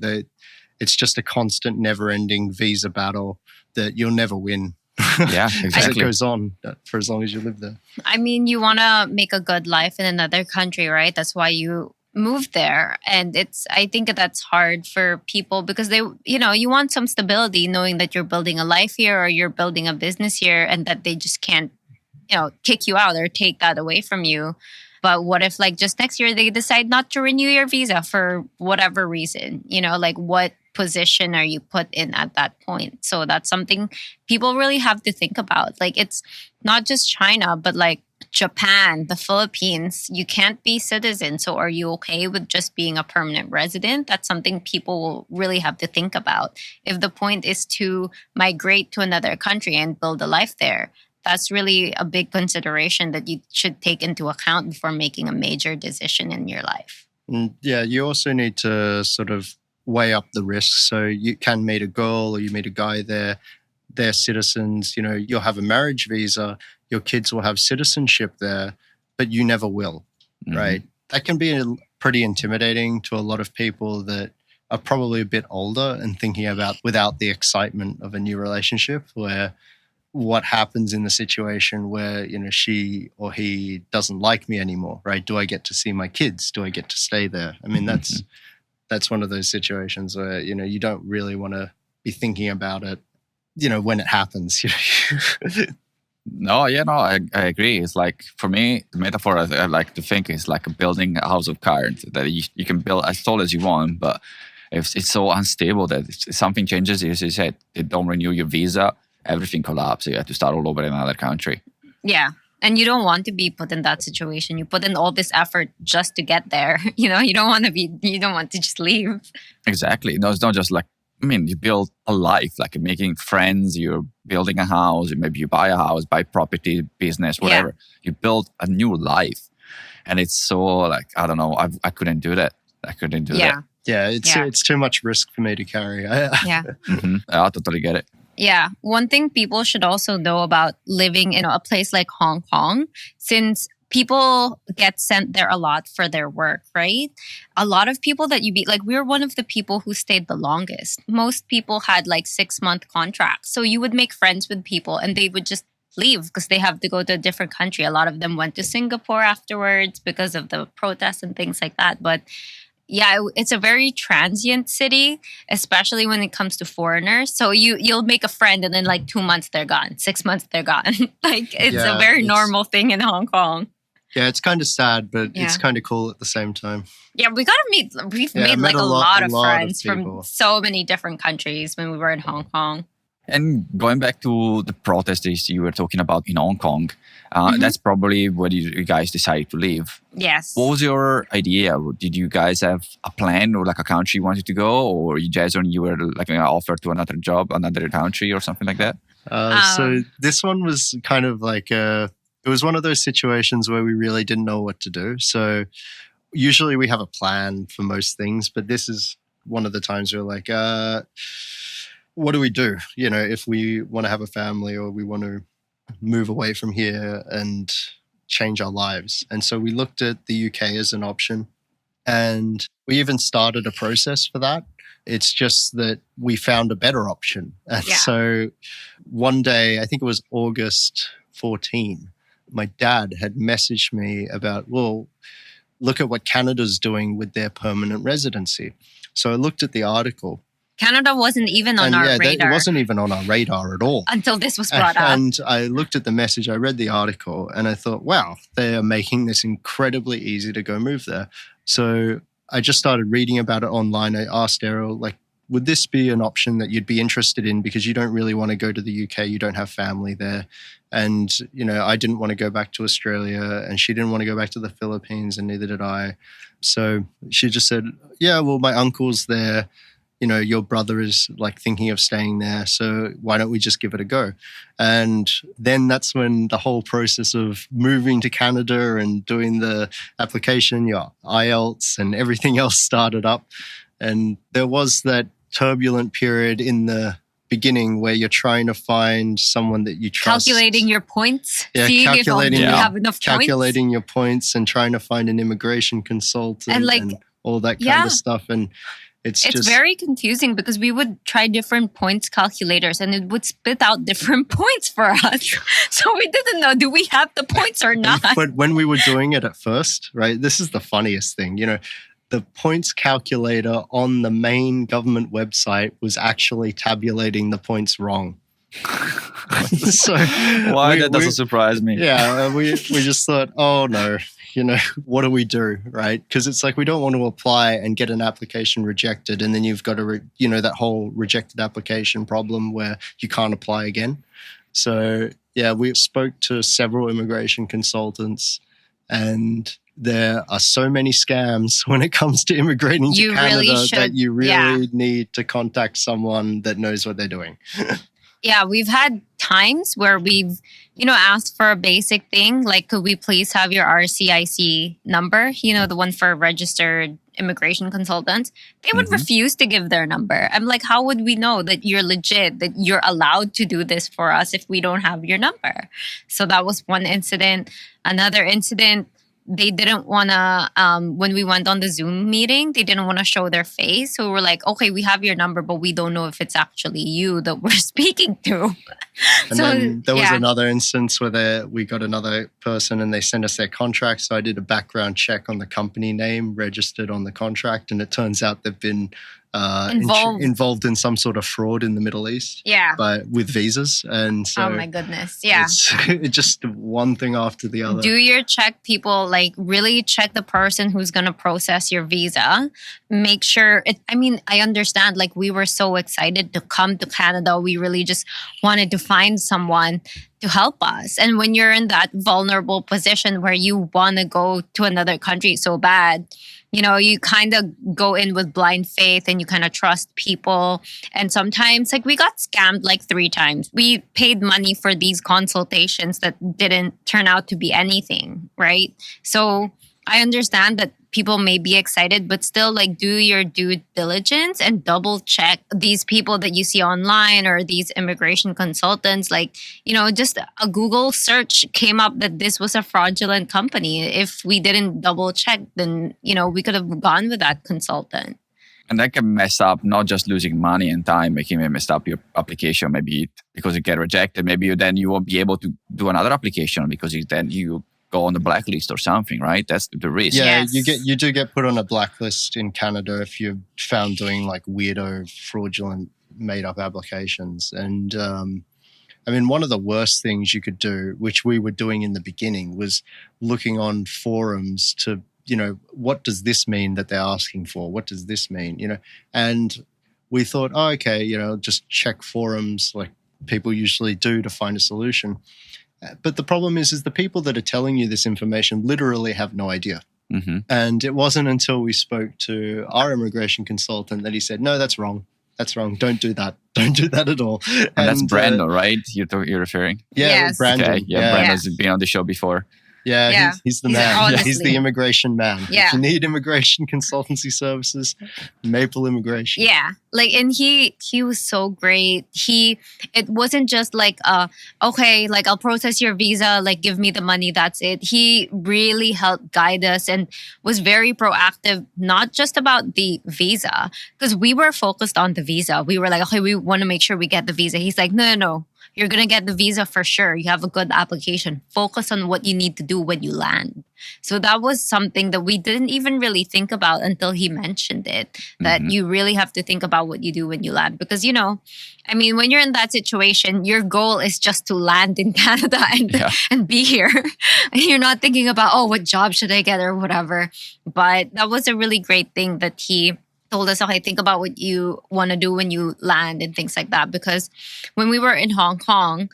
[SPEAKER 3] it's just a constant, never-ending visa battle that you'll never win.
[SPEAKER 2] Yeah, exactly.
[SPEAKER 3] It goes on for as long as you live there.
[SPEAKER 1] I mean, you want to make a good life in another country, right? That's why you moved there. And I think that's hard for people because you want some stability knowing that you're building a life here or you're building a business here and that they just can't, kick you out or take that away from you. But what if like just next year they decide not to renew your visa for whatever reason? Like what position are you put in at that point? So that's something people really have to think about. Like it's not just China, but like Japan, the Philippines, you can't be citizen. So are you okay with just being a permanent resident? That's something people will really have to think about. If the point is to migrate to another country and build a life there, that's really a big consideration that you should take into account before making a major decision in your life.
[SPEAKER 3] Yeah, you also need to sort of weigh up the risks. So you can meet a girl or you meet a guy there, they're citizens, you'll have a marriage visa, your kids will have citizenship there, but you never will, right? That can be pretty intimidating to a lot of people that are probably a bit older and thinking about without the excitement of a new relationship where what happens in the situation where, she or he doesn't like me anymore, right? Do I get to see my kids? Do I get to stay there? I mean, that's one of those situations where, you don't really want to be thinking about it, when it happens.
[SPEAKER 2] No, I agree. It's like, for me, the metaphor I like to think is like building a house of cards that you can build as tall as you want, but if it's so unstable that if something changes, as you said, they don't renew your visa, everything collapses. You have to start all over in another country.
[SPEAKER 1] Yeah. And you don't want to be put in that situation. You put in all this effort just to get there. You don't want to just leave.
[SPEAKER 2] Exactly. No, it's not just like, you build a life, like making friends, you're building a house, maybe you buy a house, buy property, business, whatever. Yeah. You build a new life. And it's so like, I don't know, I couldn't do that. I couldn't do that.
[SPEAKER 3] Yeah, it's too much risk for me to carry.
[SPEAKER 1] Yeah.
[SPEAKER 2] I totally get it.
[SPEAKER 1] Yeah. One thing people should also know about living in a place like Hong Kong, since people get sent there a lot for their work, right? A lot of people that you meet, like we're one of the people who stayed the longest. Most people had like 6-month contracts. So you would make friends with people and they would just leave because they have to go to a different country. A lot of them went to Singapore afterwards because of the protests and things like that. But yeah, it's a very transient city, especially when it comes to foreigners. So you'll make a friend and then like 2 months they're gone, 6 months they're gone. Like it's a very normal thing in Hong Kong.
[SPEAKER 3] Yeah, it's kind of sad, but it's kind of cool at the same time.
[SPEAKER 1] Yeah, we've made like a lot of friends from so many different countries when we were in Hong Kong.
[SPEAKER 2] And going back to the protests you were talking about in Hong Kong, that's probably where you guys decided to live.
[SPEAKER 1] Yes.
[SPEAKER 2] What was your idea? Did you guys have a plan or like a country you wanted to go? Or you were like offered to another job, another country or something like that?
[SPEAKER 3] So this one was kind of like it was one of those situations where we really didn't know what to do. So usually we have a plan for most things, but this is one of the times we're like, what do we do? If we want to have a family or we want to move away from here and change our lives. And so we looked at the UK as an option and we even started a process for that. It's just that we found a better option. And so one day, I think it was August 14, my dad had messaged me about, well, look at what Canada's doing with their permanent residency. So I looked at the article.
[SPEAKER 1] Canada wasn't even on our radar.
[SPEAKER 3] It wasn't even on our radar at all.
[SPEAKER 1] Until this was brought up.
[SPEAKER 3] And I looked at the message, I read the article, and I thought, wow, they are making this incredibly easy to go move there. So I just started reading about it online. I asked Arielle, like, would this be an option that you'd be interested in? Because you don't really want to go to the UK, you don't have family there. And, I didn't want to go back to Australia and she didn't want to go back to the Philippines and neither did I. So she just said, yeah, well, my uncle's there. Your brother is like thinking of staying there. So why don't we just give it a go? And then that's when the whole process of moving to Canada and doing the application, your IELTS and everything else started up. And there was that turbulent period in the beginning where you're trying to find someone that you trust.
[SPEAKER 1] Calculating your points.
[SPEAKER 3] Yeah,
[SPEAKER 1] calculating
[SPEAKER 3] you
[SPEAKER 1] have enough
[SPEAKER 3] calculating your points and trying to find an immigration consultant and all that kind of stuff. And it's just
[SPEAKER 1] very confusing because we would try different points calculators and it would spit out different points for us. So we didn't know, do we have the points or not?
[SPEAKER 3] But when we were doing it at first, right, this is the funniest thing, the points calculator on the main government website was actually tabulating the points wrong. So
[SPEAKER 2] why that doesn't surprise me.
[SPEAKER 3] Yeah, we just thought, oh no, what do we do, right? Because it's like we don't want to apply and get an application rejected, and then you've got to, that whole rejected application problem where you can't apply again. So yeah, we spoke to several immigration consultants, and there are so many scams when it comes to immigrating to Canada that you really need to contact someone that knows what they're doing.
[SPEAKER 1] Yeah, we've had times where we've, asked for a basic thing, like, could we please have your RCIC number, the one for registered immigration consultants. They would refuse to give their number. I'm like, how would we know that you're legit, that you're allowed to do this for us if we don't have your number? So that was one incident. Another incident, they didn't want to, when we went on the Zoom meeting, they didn't want to show their face. So we're like, okay, we have your number, but we don't know if it's actually you that we're speaking to.
[SPEAKER 3] And then there was another instance where we got another person and they sent us their contract. So I did a background check on the company name registered on the contract. And it turns out they've been involved in some sort of fraud in the Middle East.
[SPEAKER 1] Yeah.
[SPEAKER 3] But with visas. And so
[SPEAKER 1] oh my goodness. Yeah.
[SPEAKER 3] It's just one thing after the other.
[SPEAKER 1] Do your check, people. Like, really check the person who's going to process your visa. Make sure I understand, like, we were so excited to come to Canada. We really just wanted to find someone to help us. And when you're in that vulnerable position where you want to go to another country so bad, you kind of go in with blind faith and you kind of trust people. And sometimes, like, we got scammed like 3 times. We paid money for these consultations that didn't turn out to be anything, right? So I understand that people may be excited, but still, like, do your due diligence and double check these people that you see online or these immigration consultants. Like, just a Google search came up that this was a fraudulent company. If we didn't double check, then, we could have gone with that consultant.
[SPEAKER 2] And that can mess up, not just losing money and time, making it mess up your application, maybe because you get rejected. Maybe you won't be able to do another application because then you go on the blacklist or something, right? That's the risk.
[SPEAKER 3] Yeah,
[SPEAKER 1] yes.
[SPEAKER 3] you do get put on a blacklist in Canada if you're found doing like weirdo, fraudulent, made-up applications. And one of the worst things you could do, which we were doing in the beginning, was looking on forums to, what does this mean that they're asking for? What does this mean? And we thought, oh, okay, just check forums like people usually do to find a solution. But the problem is the people that are telling you this information literally have no idea.
[SPEAKER 2] Mm-hmm.
[SPEAKER 3] And it wasn't until we spoke to our immigration consultant that he said, no, that's wrong. That's wrong. Don't do that. Don't do that at all.
[SPEAKER 2] And that's Brandon, right? You're referring?
[SPEAKER 3] Yeah,
[SPEAKER 1] yes.
[SPEAKER 3] Brandon.
[SPEAKER 2] Okay. Yeah, Brandon's been on the show before.
[SPEAKER 3] Yeah, he's the man.
[SPEAKER 1] Honestly.
[SPEAKER 3] He's the immigration man.
[SPEAKER 1] Yeah.
[SPEAKER 3] If you need immigration consultancy services, Maple Immigration.
[SPEAKER 1] Yeah. Like, and he was so great. It wasn't just like, okay, like, I'll process your visa, like, give me the money, that's it. He really helped guide us and was very proactive, not just about the visa, because we were focused on the visa. We were like, okay, we want to make sure we get the visa. He's like, no. You're going to get the visa for sure. You have a good application. Focus on what you need to do when you land. So that was something that we didn't even really think about until he mentioned it, that you really have to think about what you do when you land. Because, when you're in that situation, your goal is just to land in Canada and be here. And you're not thinking about, oh, what job should I get or whatever. But that was a really great thing that he told us, okay, think about what you want to do when you land and things like that. Because when we were in Hong Kong,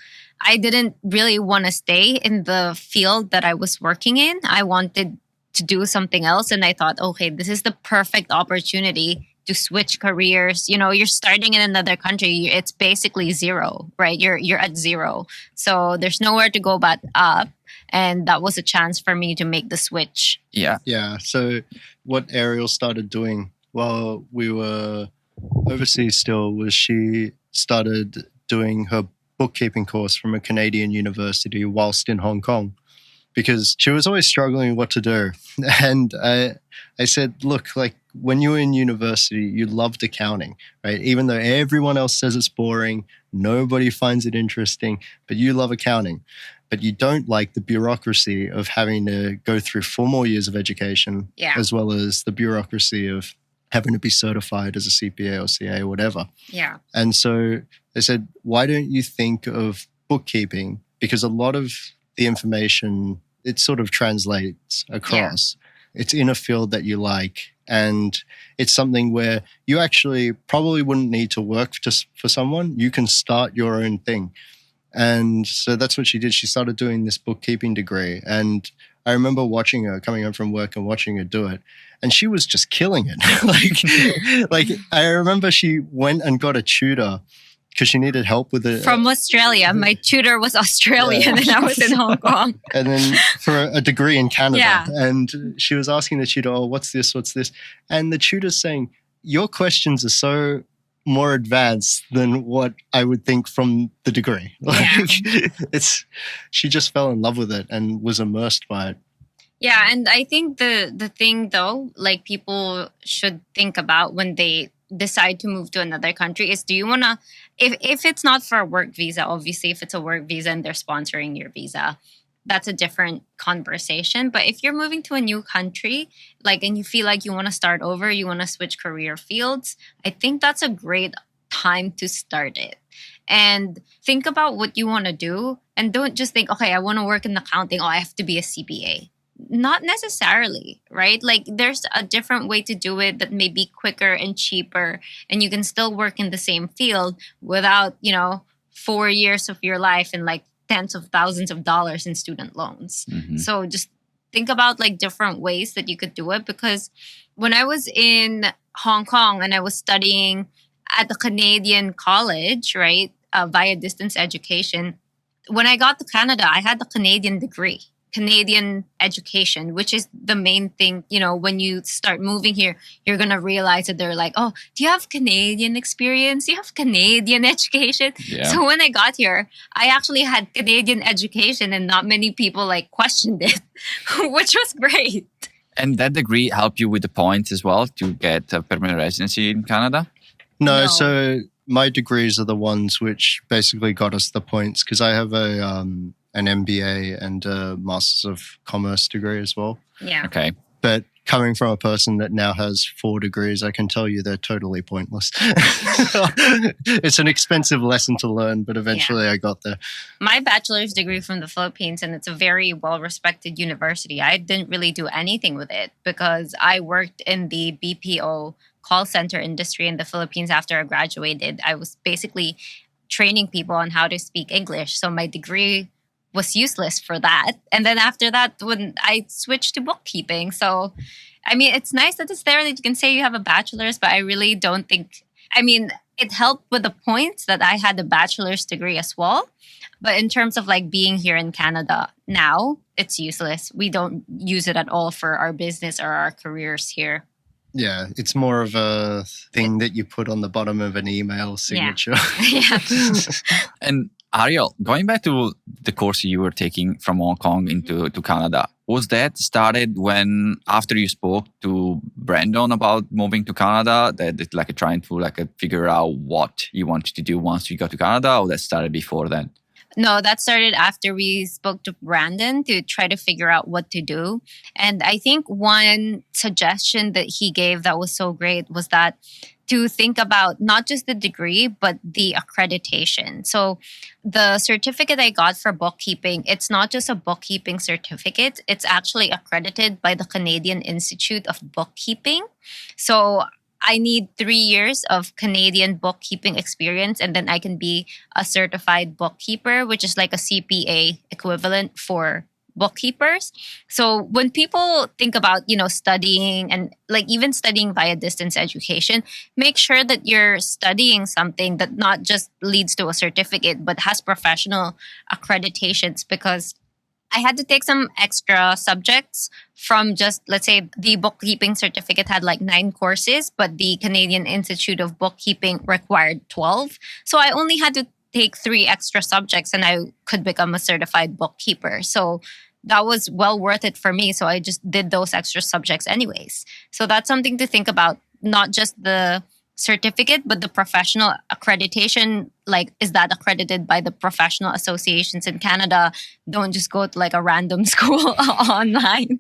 [SPEAKER 1] I didn't really want to stay in the field that I was working in. I wanted to do something else. And I thought, okay, this is the perfect opportunity to switch careers. You're starting in another country. It's basically zero, right? You're at zero. So there's nowhere to go but up. And that was a chance for me to make the switch.
[SPEAKER 2] Yeah.
[SPEAKER 3] Yeah. So what Arielle started doing while we were overseas still was she started doing her bookkeeping course from a Canadian university whilst in Hong Kong, because she was always struggling what to do. And I said, look, like, when you were in university, you loved accounting, right? Even though everyone else says it's boring, nobody finds it interesting, but you love accounting. But you don't like the bureaucracy of having to go through 4 more years of education, as well as the bureaucracy of having to be certified as a CPA or CA or whatever.
[SPEAKER 1] Yeah.
[SPEAKER 3] And so they said, why don't you think of bookkeeping? Because a lot of the information, it sort of translates across. Yeah. It's in a field that you like. And it's something where you actually probably wouldn't need to work for someone. You can start your own thing. And so that's what she did. She started doing this bookkeeping degree. And I remember watching her, coming home from work and watching her do it. And she was just killing it. like I remember she went and got a tutor because she needed help with it.
[SPEAKER 1] From Australia. My tutor was Australian and I was in Hong Kong.
[SPEAKER 3] And then for a degree in Canada.
[SPEAKER 1] Yeah.
[SPEAKER 3] And she was asking the tutor, oh, what's this? What's this? And the tutor's saying, your questions are so more advanced than what I would think from the degree. Like, she just fell in love with it and was immersed by it.
[SPEAKER 1] Yeah, and I think the thing though, like people should think about when they decide to move to another country is, do you want to, if it's not for a work visa, obviously if it's a work visa and they're sponsoring your visa, that's a different conversation. But if you're moving to a new country, like, and you feel like you want to start over, you want to switch career fields, I think that's a great time to start it. And think about what you want to do, and don't just think, okay, I want to work in accounting, oh, I have to be a CPA. Not necessarily, right? Like there's a different way to do it that may be quicker and cheaper, and you can still work in the same field without, 4 years of your life and like tens of thousands of dollars in student loans.
[SPEAKER 2] Mhm.
[SPEAKER 1] So just think about like different ways that you could do it. Because when I was in Hong Kong and I was studying at the Canadian college, right, via distance education, when I got to Canada, I had the Canadian degree, Canadian education, which is the main thing. When you start moving here, you're going to realize that they're like, oh, do you have Canadian experience? Do you have Canadian education?
[SPEAKER 2] Yeah.
[SPEAKER 1] So when I got here, I actually had Canadian education and not many people like questioned it, which was great.
[SPEAKER 2] And that degree helped you with the points as well to get a permanent residency in Canada?
[SPEAKER 3] No,
[SPEAKER 1] No.
[SPEAKER 3] so my degrees are the ones which basically got us the points, because I have an MBA and a Masters of Commerce degree as well.
[SPEAKER 1] Yeah.
[SPEAKER 2] Okay.
[SPEAKER 3] But coming from a person that now has 4 degrees, I can tell you they're totally pointless. It's an expensive lesson to learn, but eventually I got there.
[SPEAKER 1] My bachelor's degree from the Philippines, and it's a very well-respected university. I didn't really do anything with it because I worked in the BPO call center industry in the Philippines after I graduated. I was basically training people on how to speak English. So my degree was useless for that. And then after that, when I switched to bookkeeping. So, I mean, it's nice that it's there that you can say you have a bachelor's, but I really don't think, it helped with the points that I had a bachelor's degree as well. But in terms of like being here in Canada now, it's useless. We don't use it at all for our business or our careers here.
[SPEAKER 3] Yeah, it's more of a thing that you put on the bottom of an email signature.
[SPEAKER 1] Yeah.
[SPEAKER 2] And Arielle, going back to the course you were taking from Hong Kong to Canada, was that started when after you spoke to Brandon about moving to Canada, that like trying to figure out what you wanted to do once you got to Canada, or that started before then?
[SPEAKER 1] No, that started after we spoke to Brandon to try to figure out what to do. And I think one suggestion that he gave that was so great was that to think about not just the degree, but the accreditation. So the certificate I got for bookkeeping, it's not just a bookkeeping certificate. It's actually accredited by the Canadian Institute of Bookkeeping. So I need 3 years of Canadian bookkeeping experience, and then I can be a certified bookkeeper, which is like a CPA equivalent for bookkeepers. So when people think about, studying and like even studying via distance education, make sure that you're studying something that not just leads to a certificate, but has professional accreditations, because I had to take some extra subjects from just, let's say, the bookkeeping certificate had like 9 courses, but the Canadian Institute of Bookkeeping required 12. So I only had to take 3 extra subjects and I could become a certified bookkeeper. So that was well worth it for me. So I just did those extra subjects anyways. So that's something to think about, not just the certificate, but the professional accreditation. Like, is that accredited by the professional associations in Canada? Don't just go to like a random school online.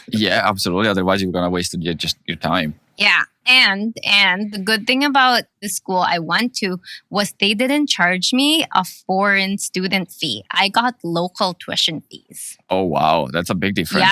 [SPEAKER 2] Yeah, absolutely. Otherwise, you're gonna waste just your time.
[SPEAKER 1] Yeah. And the good thing about the school I went to was they didn't charge me a foreign student fee. I got local tuition fees.
[SPEAKER 2] Oh wow, that's a big difference.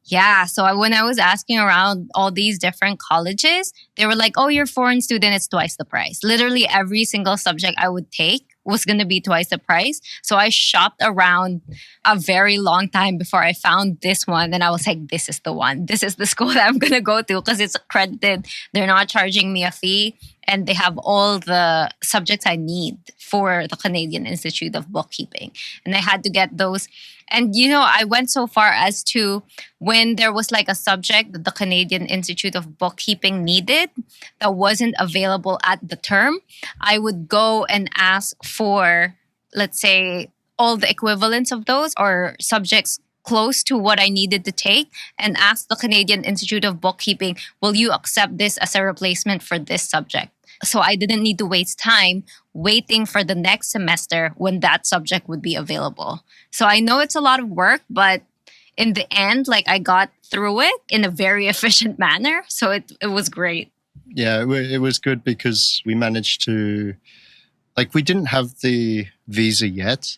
[SPEAKER 1] Yeah. So when I was asking around all these different colleges, they were like, oh, you're a foreign student, it's twice the price. Literally every single subject I would take was going to be twice the price. So I shopped around a very long time before I found this one. And I was like, this is the one. This is the school that I'm going to go to because it's accredited. They're not charging me a fee. And they have all the subjects I need for the Canadian Institute of Bookkeeping. And I had to get those. And, I went so far as to when there was like a subject that the Canadian Institute of Bookkeeping needed that wasn't available at the term, I would go and ask for, let's say, all the equivalents of those or subjects close to what I needed to take and asked the Canadian Institute of Bookkeeping, will you accept this as a replacement for this subject? So I didn't need to waste time waiting for the next semester when that subject would be available. So I know it's a lot of work, but in the end, like I got through it in a very efficient manner. So it was great.
[SPEAKER 3] Yeah, it was good because we managed to, like, we didn't have the visa yet,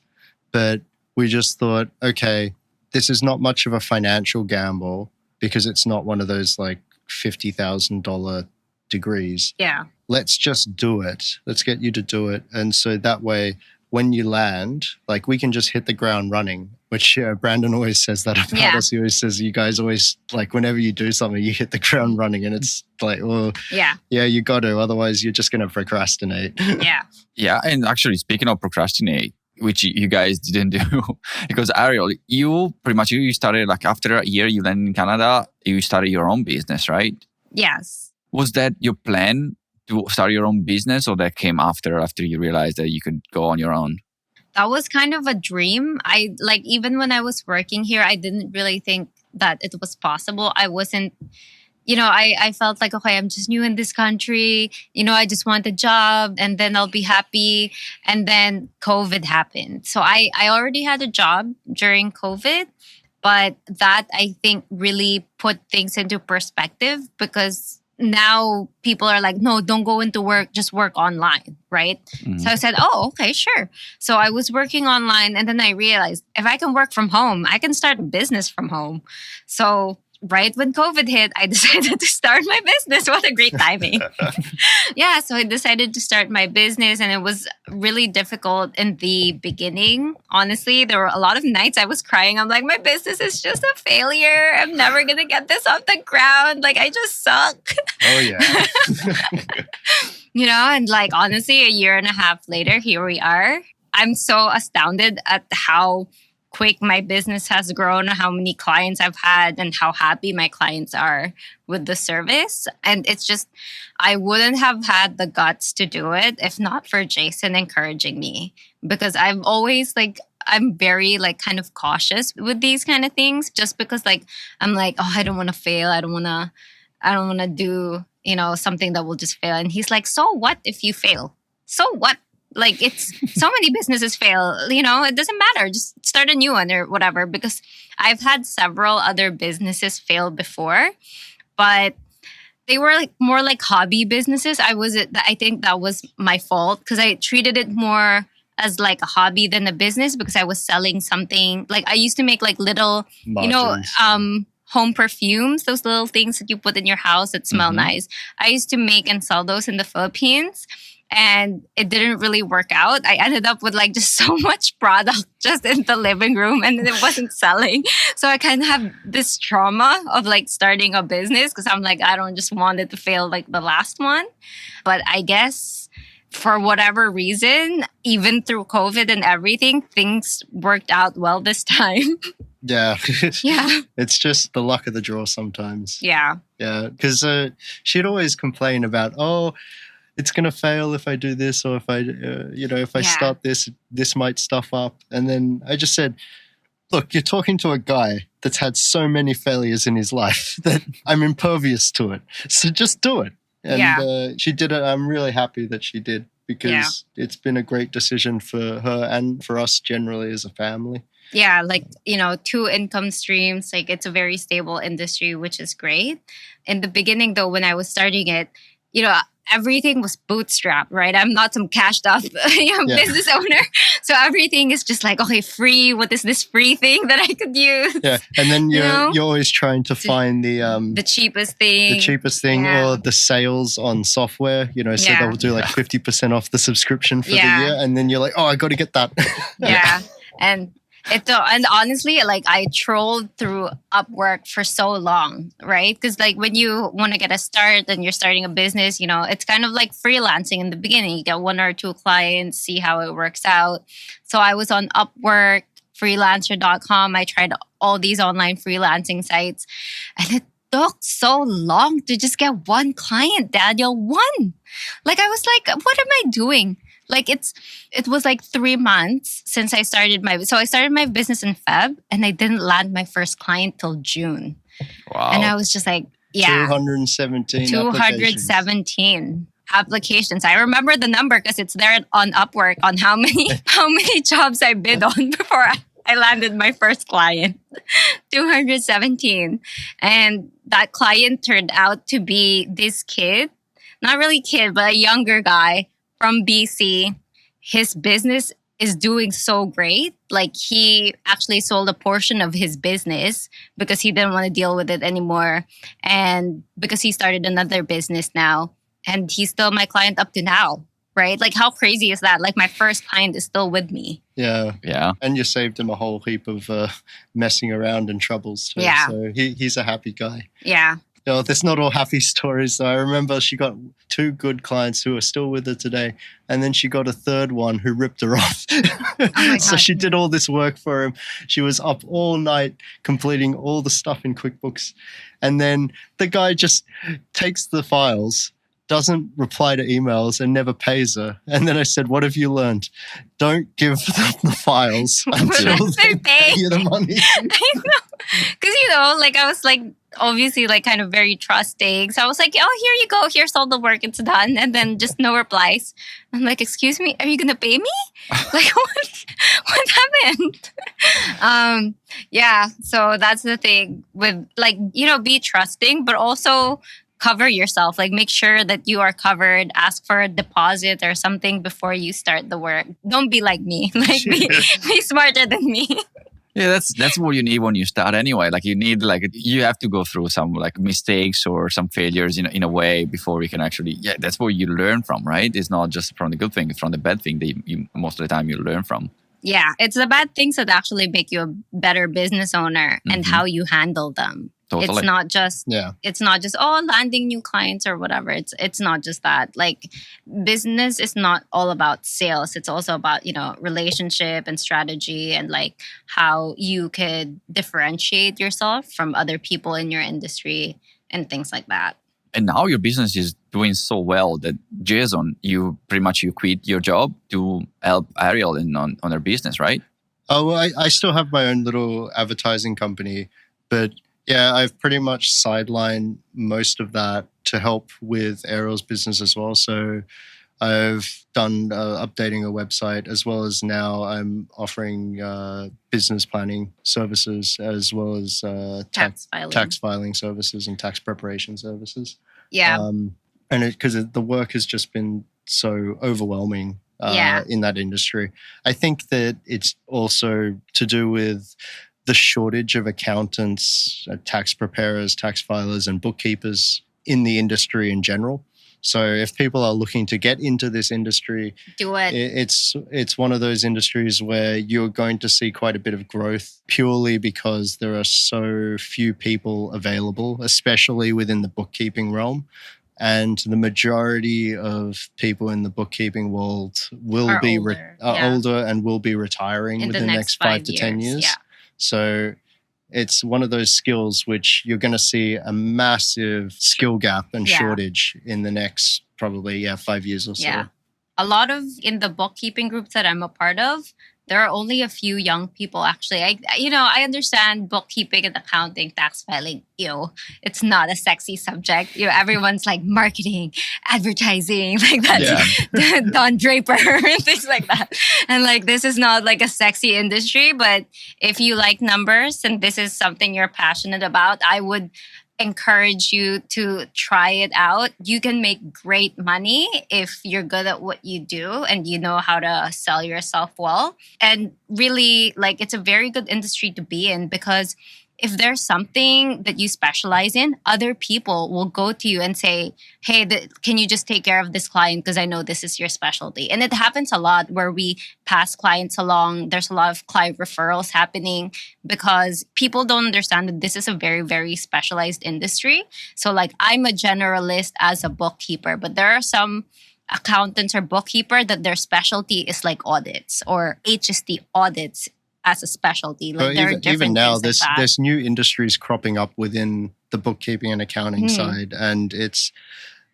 [SPEAKER 3] but we just thought, okay, this is not much of a financial gamble because it's not one of those like $50,000 degrees.
[SPEAKER 1] Yeah.
[SPEAKER 3] Let's just do it. Let's get you to do it. And so that way, when you land, like we can just hit the ground running, which Brandon always says that about us. He always says, you guys always, like, whenever you do something, you hit the ground running. And it's like, well, yeah, you got to. Otherwise, you're just going to procrastinate.
[SPEAKER 1] Yeah.
[SPEAKER 2] Yeah. And actually, speaking of procrastinate, which you guys didn't do, because Arielle, you pretty much, you started like after a year you landed in Canada, you started your own business, right?
[SPEAKER 1] Yes.
[SPEAKER 2] Was that your plan to start your own business, or that came after you realized that you could go on your own?
[SPEAKER 1] That was kind of a dream. I like, even when I was working here, I didn't really think that it was possible. I wasn't, I felt like, okay, I'm just new in this country. I just want a job and then I'll be happy. And then COVID happened. So I already had a job during COVID, but that I think really put things into perspective because now people are like, no, don't go into work, just work online, right? Mm-hmm. So I said, oh, okay, sure. So I was working online and then I realized if I can work from home, I can start a business from home. So right when COVID hit, I decided to start my business. What a great timing. Yeah, so I decided to start my business and it was really difficult in the beginning. Honestly, there were a lot of nights I was crying. I'm like, my business is just a failure. I'm never going to get this off the ground. Like, I just suck.
[SPEAKER 3] Oh, yeah.
[SPEAKER 1] And like, honestly, a year and a half later, here we are. I'm so astounded at how quick my business has grown, how many clients I've had, and how happy my clients are with the service. And it's just, I wouldn't have had the guts to do it if not for Jason encouraging me. Because I've always I'm very kind of cautious with these kind of things just because I'm like, oh, I don't want to fail. I don't want to do, something that will just fail. And he's like, so what if you fail? So what? It's so many businesses fail, it doesn't matter. Just start a new one or whatever, because I've had several other businesses fail before, but they were more like hobby businesses. I think that was my fault because I treated it more as like a hobby than a business because I was selling something. Like I used to make little, margins, home perfumes, those little things that you put in your house that smell nice. I used to make and sell those in the Philippines. And it didn't really work out. I ended up with just so much product just in the living room and it wasn't selling. So I kind of have this trauma of starting a business because I'm like, I don't just want it to fail like the last one. But I guess for whatever reason, even through COVID and everything, things worked out well this time.
[SPEAKER 3] Yeah.
[SPEAKER 1] Yeah.
[SPEAKER 3] It's just the luck of the draw sometimes.
[SPEAKER 1] Yeah.
[SPEAKER 3] Yeah. Because she'd always complain about, it's going to fail if I do this, or if I start this might stuff up. And then I just said, look, you're talking to a guy that's had so many failures in his life that I'm impervious to it. So just do it. And she did it. I'm really happy that she did because it's been a great decision for her and for us generally as a family.
[SPEAKER 1] Yeah, 2 income streams. It's a very stable industry, which is great. In the beginning, though, when I was starting it, everything was bootstrapped, right? I'm not some cashed up business owner. So everything is just okay, free. What is this free thing that I could use?
[SPEAKER 3] Yeah. And then you're always trying to find the
[SPEAKER 1] cheapest thing.
[SPEAKER 3] Or the sales on software, so they'll do 50% off the subscription for the year. And then you're like, oh, I got to get that.
[SPEAKER 1] Yeah. And honestly, I trolled through Upwork for so long, right? Because when you want to get a start and you're starting a business, it's kind of like freelancing in the beginning. You get 1 or 2 clients, see how it works out. So I was on Upwork, freelancer.com. I tried all these online freelancing sites and it took so long to just get 1 client, Daniel. 1. I was like, what am I doing? Like it was like 3 months since I started my business in Feb, and I didn't land my first client till June. And I
[SPEAKER 2] Wow.
[SPEAKER 1] was just like, yeah,
[SPEAKER 3] 217 applications.
[SPEAKER 1] 217 applications. I remember the number because it's there on Upwork on how many jobs I bid on before I landed my first client. 217. And that client turned out to be this kid, not really kid, but a younger guy from BC. His business is doing so great. Like he actually sold a portion of his business because he didn't want to deal with it anymore. And because he started another business now. And he's still my client up to now, right? Like how crazy is that? Like my first client is still with me.
[SPEAKER 3] Yeah.
[SPEAKER 2] Yeah.
[SPEAKER 3] And you saved him a whole heap of messing around and troubles too.
[SPEAKER 1] Yeah.
[SPEAKER 3] So he's a happy guy.
[SPEAKER 1] Yeah.
[SPEAKER 3] No, there's not all happy stories. Though. I remember she got 2 good clients who are still with her today. And then she got a third one who ripped her off.
[SPEAKER 1] my
[SPEAKER 3] So
[SPEAKER 1] God.
[SPEAKER 3] she did all this work for him. She was up all night completing all the stuff in QuickBooks. And then the guy just takes the files, doesn't reply to emails, and never pays her. And then I said, what have you learned? Don't give them the files until
[SPEAKER 1] They
[SPEAKER 3] they
[SPEAKER 1] pay.
[SPEAKER 3] pay you the money.
[SPEAKER 1] I know. Because, like, I was like, obviously, like, kind of very trusting. So I was like, oh, here you go. Here's all the work. It's done. And then just no replies. I'm like, excuse me, are you going to pay me? Like, what happened? Yeah. So that's the thing with, like, be trusting, but also cover yourself. Like, make sure that you are covered. Ask for a deposit or something before you start the work. Don't be like me. Like, be smarter than me.
[SPEAKER 2] Yeah, that's what you need when you start anyway. Like you have to go through some like mistakes or some failures in a way before you can actually, that's what you learn from, right? It's not just from the good thing, it's from the bad thing that you most of the time you learn from.
[SPEAKER 1] Yeah, it's the bad things that actually make you a better business owner and how you handle them.
[SPEAKER 2] Totally.
[SPEAKER 1] It's not just landing new clients or whatever. It's not just that. Like business is not all about sales. It's also about, relationship and strategy and like how you could differentiate yourself from other people in your industry and things like that.
[SPEAKER 2] And now your business is doing so well that Jason, you quit your job to help Arielle on her business, right?
[SPEAKER 3] Oh, well, I still have my own little advertising company, but yeah, I've pretty much sidelined most of that to help with Arielle's business as well. So I've done updating a website as well as now I'm offering business planning services as well as tax filing services and tax preparation services.
[SPEAKER 1] Yeah.
[SPEAKER 3] And because the work has just been so overwhelming in that industry. I think that it's also to do with the shortage of accountants, tax preparers, tax filers, and bookkeepers in the industry in general. So if people are looking to get into this industry,
[SPEAKER 1] do it.
[SPEAKER 3] It's one of those industries where you're going to see quite a bit of growth purely because there are so few people available, especially within the bookkeeping realm. And the majority of people in the bookkeeping world will be older and will be retiring
[SPEAKER 1] in
[SPEAKER 3] within the next 5 to 10 years.
[SPEAKER 1] Yeah.
[SPEAKER 3] So it's one of those skills which you're going to see a massive skill gap and shortage in the next probably 5 years or so.
[SPEAKER 1] Yeah. A lot of in the bookkeeping groups that I'm a part of, there are only a few young people actually. I understand bookkeeping and accounting, tax filing, it's not a sexy subject. Everyone's like marketing, advertising, like that, Don Draper, things like that. And like, this is not like a sexy industry, but if you like numbers and this is something you're passionate about, I would encourage you to try it out. You can make great money if you're good at what you do and you know how to sell yourself well. And really, like, it's a very good industry to be in because if there's something that you specialize in, other people will go to you and say, hey, can you just take care of this client because I know this is your specialty. And it happens a lot where we pass clients along. There's a lot of client referrals happening because people don't understand that this is a very, very specialized industry. So like I'm a generalist as a bookkeeper, but there are some accountants or bookkeeper that their specialty is like audits or HST audits as a specialty. Like
[SPEAKER 3] even now, there's new industries cropping up within the bookkeeping and accounting side, and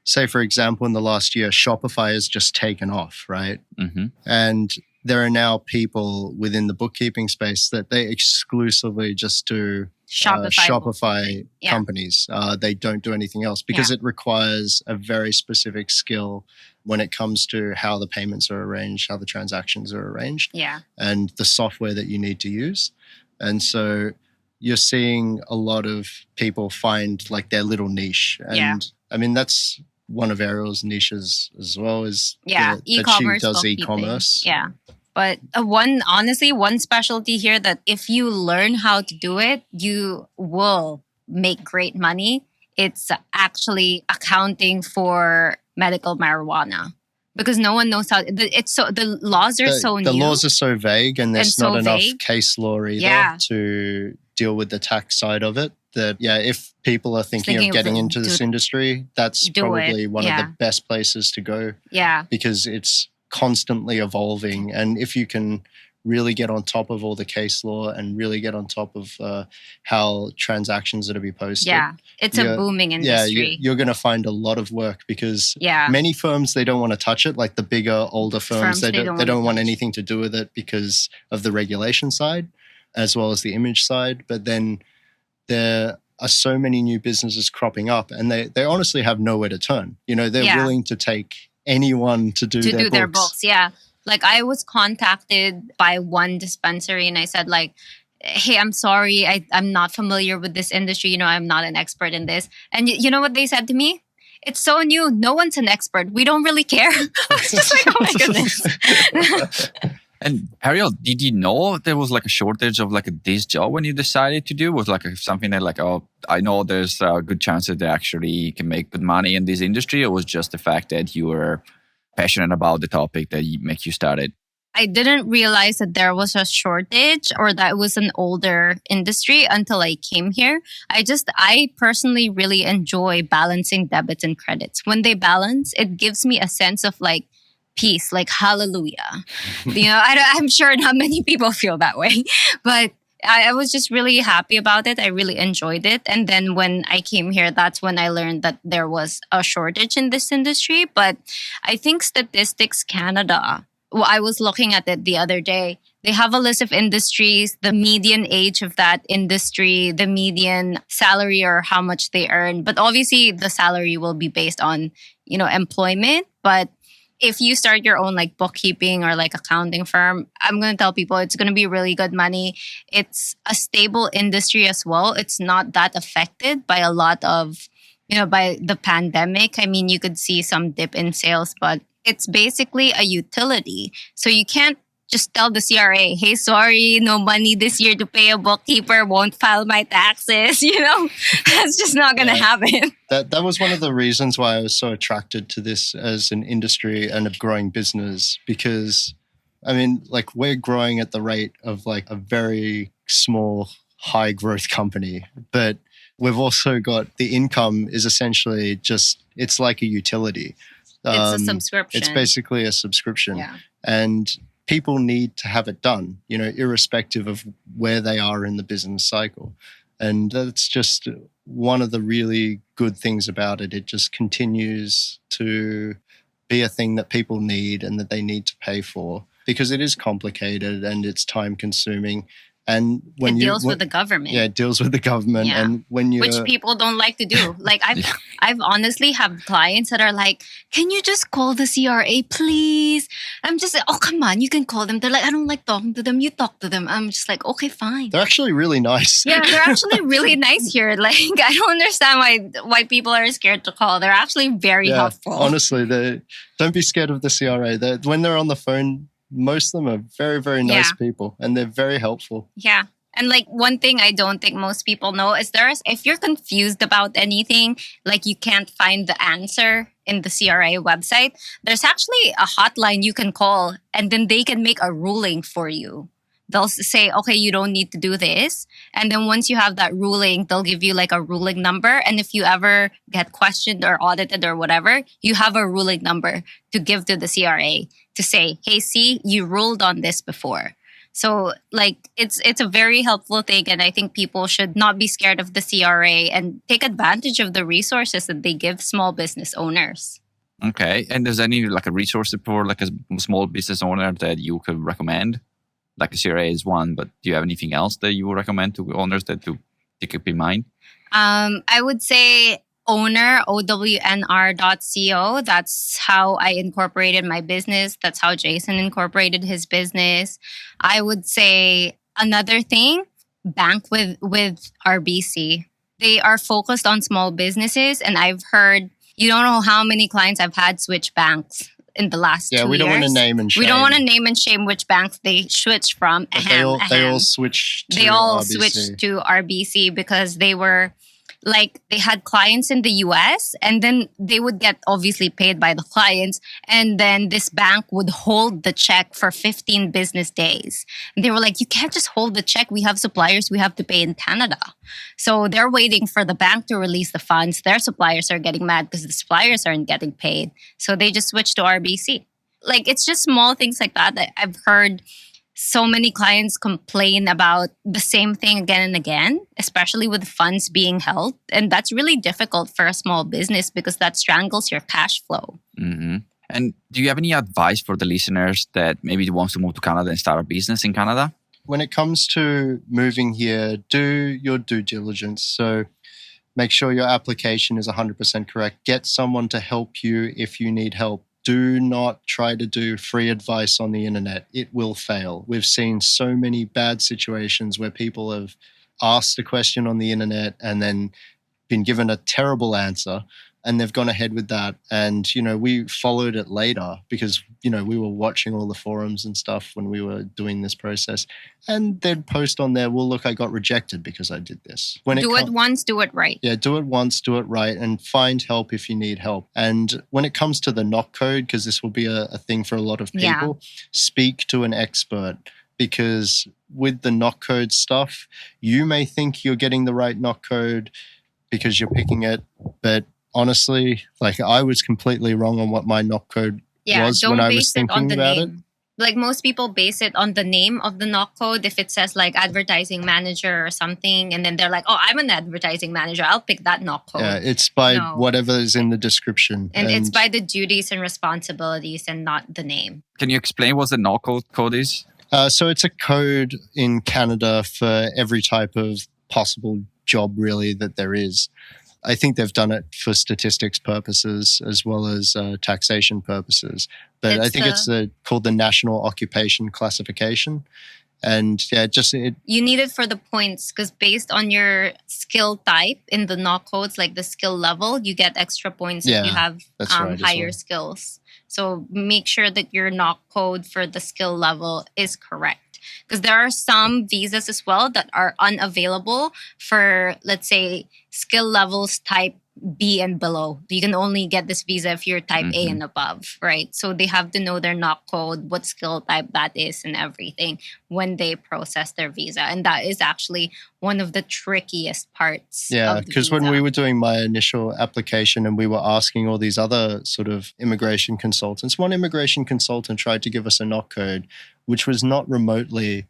[SPEAKER 3] say, for example, in the last year, Shopify has just taken off, right?
[SPEAKER 2] Mm-hmm.
[SPEAKER 3] And there are now people within the bookkeeping space that they exclusively just do Shopify companies. They don't do anything else because it requires a very specific skill when it comes to how the payments are arranged, how the transactions are arranged, and the software that you need to use. And so you're seeing a lot of people find like their little niche. And I mean, that's one of Arielle's niches as well, is that she does e-commerce.
[SPEAKER 1] Yeah. But one specialty here that if you learn how to do it, you will make great money. It's actually accounting for medical marijuana, because no one knows how. The laws are so new.
[SPEAKER 3] The laws are so vague, and there's not enough case law either to deal with the tax side of it. That if people are thinking of getting into this industry, that's probably one of the best places to go. Yeah, because it's constantly evolving, and if you can really get on top of all the case law and really get on top of how transactions are to be posted. Yeah,
[SPEAKER 1] it's a booming industry.
[SPEAKER 3] You're going to find a lot of work because many firms, they don't want to touch it. Like the bigger, older firms, they don't want anything to do with it because of the regulation side as well as the image side. But then there are so many new businesses cropping up, and they honestly have nowhere to turn. You know, they're willing to take anyone to do their books.
[SPEAKER 1] Yeah. Like I was contacted by one dispensary and I said like, hey, I'm sorry. I'm not familiar with this industry. You know, I'm not an expert in this. And you know what they said to me? It's so new. No one's an expert. We don't really care. I was just like, oh my goodness.
[SPEAKER 2] And Arielle, did you know there was like a shortage of like this job when you decided to do? Was like something that like, oh, I know there's a good chance that they actually can make good money in this industry, or was just the fact that you were passionate about the topic that make you started?
[SPEAKER 1] I didn't realize that there was a shortage or that it was an older industry until I came here. I personally really enjoy balancing debits and credits. When they balance, it gives me a sense of like peace, like hallelujah. You know, I'm sure not many people feel that way, but I was just really happy about it. I really enjoyed it. And then when I came here, that's when I learned that there was a shortage in this industry. But I think Statistics Canada, I was looking at it the other day. They have a list of industries, the median age of that industry, the median salary or how much they earn. But obviously the salary will be based on, you know, employment. But if you start your own like bookkeeping or like accounting firm, I'm going to tell people it's going to be really good money. It's a stable industry as well. It's not that affected by a lot of, you know, by the pandemic. I mean, you could see some dip in sales, but it's basically a utility. So you can't just tell the CRA, hey, sorry, no money this year to pay a bookkeeper, won't file my taxes, you know? That's just not going to happen.
[SPEAKER 3] That was one of the reasons why I was so attracted to this as an industry and a growing business, because, I mean, like we're growing at the rate of like a very small, high growth company, but we've also got the income is essentially just, it's like a utility.
[SPEAKER 1] It's a subscription.
[SPEAKER 3] It's basically a subscription.
[SPEAKER 1] Yeah.
[SPEAKER 3] And people need to have it done, you know, irrespective of where they are in the business cycle. And that's just one of the really good things about it. It just continues to be a thing that people need and that they need to pay for, because it is complicated and it's time consuming. And when
[SPEAKER 1] it deals with the government.
[SPEAKER 3] Yeah, it deals with the government.
[SPEAKER 1] Yeah.
[SPEAKER 3] And when you,
[SPEAKER 1] which people don't like to do. Like I've honestly have clients that are like, can you just call the CRA, please? I'm just like, oh, come on, you can call them. They're like, I don't like talking to them. You talk to them. I'm just like, okay, fine.
[SPEAKER 3] They're actually really nice.
[SPEAKER 1] Yeah, they're actually really nice here. Like, I don't understand why people are scared to call. They're actually very helpful.
[SPEAKER 3] Honestly, don't be scared of the CRA. When they're on the phone, most of them are very, very nice people, and they're very helpful.
[SPEAKER 1] Yeah. And like one thing I don't think most people know is if you're confused about anything, like you can't find the answer in the CRA website, there's actually a hotline you can call and then they can make a ruling for you. They'll say, okay, you don't need to do this. And then once you have that ruling, they'll give you like a ruling number. And if you ever get questioned or audited or whatever, you have a ruling number to give to the CRA to say, hey, see, you ruled on this before. So like it's a very helpful thing, and I think people should not be scared of the CRA and take advantage of the resources that they give small business owners.
[SPEAKER 2] Okay. And there's any like a resource for like a small business owner that you could recommend? Like a CRA is one, but do you have anything else that you would recommend to owners that to keep in mind?
[SPEAKER 1] I would say owner, ownr.co. That's how I incorporated my business. That's how Jason incorporated his business. I would say another thing, bank with RBC. They are focused on small businesses, and I've heard, you don't know how many clients I've had switch banks in the last 2 years.
[SPEAKER 3] Yeah, we don't want to name and shame.
[SPEAKER 1] We don't want to name and shame which banks they switched from.
[SPEAKER 3] But they all switched to
[SPEAKER 1] They all
[SPEAKER 3] RBC.
[SPEAKER 1] switched to RBC because they were like, they had clients in the US, and then they would get obviously paid by the clients. And then this bank would hold the check for 15 business days. And they were like, you can't just hold the check. We have suppliers we have to pay in Canada. So they're waiting for the bank to release the funds. Their suppliers are getting mad because the suppliers aren't getting paid. So they just switched to RBC. Like, it's just small things like that that I've heard so many clients complain about the same thing again and again, especially with funds being held. And that's really difficult for a small business because that strangles your cash flow.
[SPEAKER 2] Mm-hmm. And do you have any advice for the listeners that maybe wants to move to Canada and start a business in Canada?
[SPEAKER 3] When it comes to moving here, do your due diligence. So make sure your application is 100% correct. Get someone to help you if you need help. Do not try to do free advice on the internet. It will fail. We've seen so many bad situations where people have asked a question on the internet and then been given a terrible answer, and they've gone ahead with that. And, we followed it later because, we were watching all the forums and stuff when we were doing this process. And they'd post on there, well, look, I got rejected because I did this.
[SPEAKER 1] Do it once, do it right.
[SPEAKER 3] Yeah, do it once, do it right, and find help if you need help. And when it comes to the knock code, because this will be a thing for a lot of people, speak to an expert. Because with the knock code stuff, you may think you're getting the right knock code because you're picking it, but honestly, like, I was completely wrong on what my knock code was when I was thinking about it.
[SPEAKER 1] Like, most people base it on the name of the knock code. If it says like advertising manager or something, and then they're like, oh, I'm an advertising manager, I'll pick that knock code.
[SPEAKER 3] Yeah, it's by whatever is in the description.
[SPEAKER 1] And it's by the duties and responsibilities and not the name.
[SPEAKER 2] Can you explain what the knock code is?
[SPEAKER 3] So it's a code in Canada for every type of possible job, really, that there is. I think they've done it for statistics purposes as well as taxation purposes. But I think it's called the National Occupation Classification. And you
[SPEAKER 1] need it for the points, because based on your skill type in the knock codes, like the skill level, you get extra points if you have higher skills. So make sure that your knock code for the skill level is correct. Because there are some visas as well that are unavailable for, let's say, skill levels type B and below. You can only get this visa if you're type A and above, right? So they have to know their knock code, what skill type that is and everything when they process their visa. And that is actually one of the trickiest parts.
[SPEAKER 3] Yeah, because when we were doing my initial application and we were asking all these other sort of immigration consultants, one immigration consultant tried to give us a knock code, which was not remotely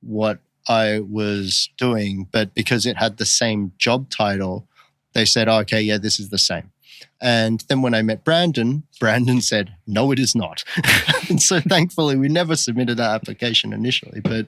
[SPEAKER 3] what I was doing, but because it had the same job title, they said, oh, okay, yeah, this is the same. And then when I met Brandon said, no, it is not. And so thankfully, we never submitted that application initially. But,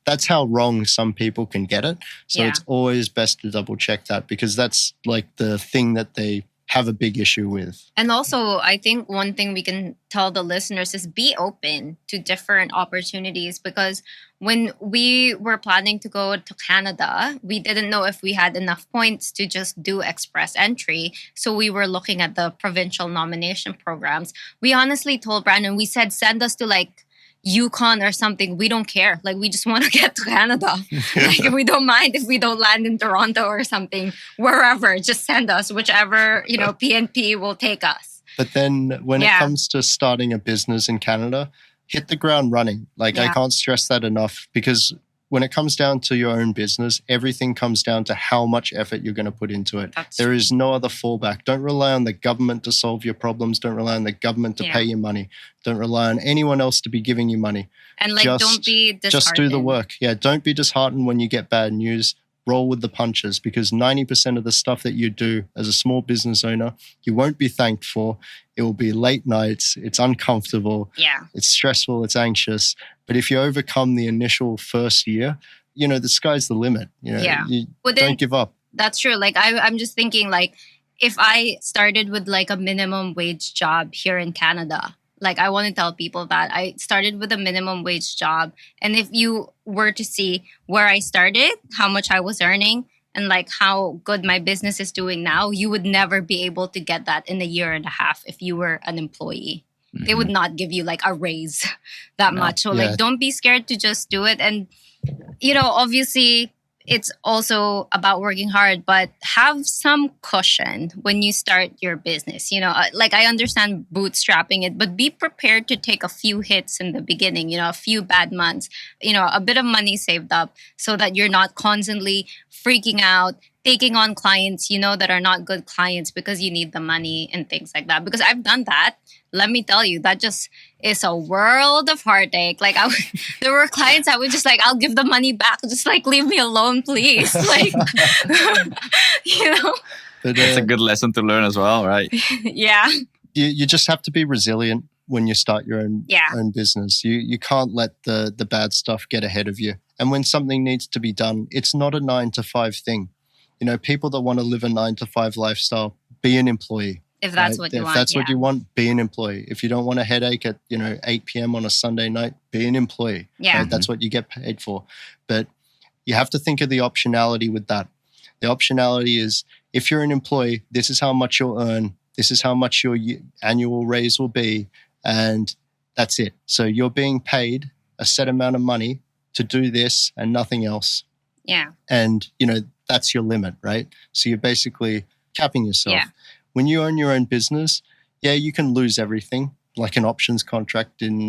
[SPEAKER 3] that's how wrong some people can get it. So it's always best to double check that, because that's like the thing that they have a big issue with.
[SPEAKER 1] And also, I think one thing we can tell the listeners is be open to different opportunities, because when we were planning to go to Canada, we didn't know if we had enough points to just do express entry. So we were looking at the provincial nomination programs. We honestly told Brandon, we said, send us to like Yukon or something. We don't care. Like, we just want to get to Canada. Like, we don't mind if we don't land in Toronto or something. Wherever, just send us. Whichever, PNP will take us.
[SPEAKER 3] But then when it comes to starting a business in Canada, hit the ground running. Like, I can't stress that enough, because when it comes down to your own business, everything comes down to how much effort you're going to put into it. There is no other fallback. Don't rely on the government to solve your problems. Don't rely on the government to pay you money. Don't rely on anyone else to be giving you money.
[SPEAKER 1] And like, don't be disheartened.
[SPEAKER 3] Just do the work. Yeah, don't be disheartened when you get bad news. Roll with the punches, because 90% of the stuff that you do as a small business owner, you won't be thanked for. It will be late nights. It's uncomfortable.
[SPEAKER 1] Yeah.
[SPEAKER 3] It's stressful. It's anxious. But if you overcome the initial first year, the sky's the limit. You don't give up.
[SPEAKER 1] That's true. Like I'm just thinking, like, if I started with like a minimum wage job here in Canada, like, I want to tell people that I started with a minimum wage job. And if you were to see where I started, how much I was earning, and like how good my business is doing now, you would never be able to get that in a year and a half if you were an employee. Mm-hmm. They would not give you like a raise that much. So like, don't be scared to just do it. And, obviously, it's also about working hard, but have some cushion when you start your business. Like, I understand bootstrapping it, but be prepared to take a few hits in the beginning, a few bad months, a bit of money saved up so that you're not constantly freaking out, taking on clients, that are not good clients because you need the money and things like that. Because I've done that. Let me tell you, that just is a world of heartache. Like, there were clients I would just like, I'll give the money back. Just like, leave me alone, please. Like,
[SPEAKER 2] But, it's a good lesson to learn as well, right?
[SPEAKER 1] Yeah.
[SPEAKER 3] You just have to be resilient when you start your own business. You can't let the bad stuff get ahead of you. And when something needs to be done, it's not a 9-to-5 thing. People that want to live a 9-to-5 lifestyle, be an employee.
[SPEAKER 1] If that's what you want.
[SPEAKER 3] If that's what you want, be an employee. If you don't want a headache at 8 p.m. on a Sunday night, be an employee.
[SPEAKER 1] Yeah.
[SPEAKER 3] Right? That's what you get paid for. But you have to think of the optionality with that. The optionality is, if you're an employee, this is how much you'll earn. This is how much your annual raise will be. And that's it. So you're being paid a set amount of money to do this and nothing else.
[SPEAKER 1] Yeah.
[SPEAKER 3] And, that's your limit, right? So you're basically capping yourself.
[SPEAKER 1] Yeah.
[SPEAKER 3] When you own your own business, you can lose everything, like an options contract in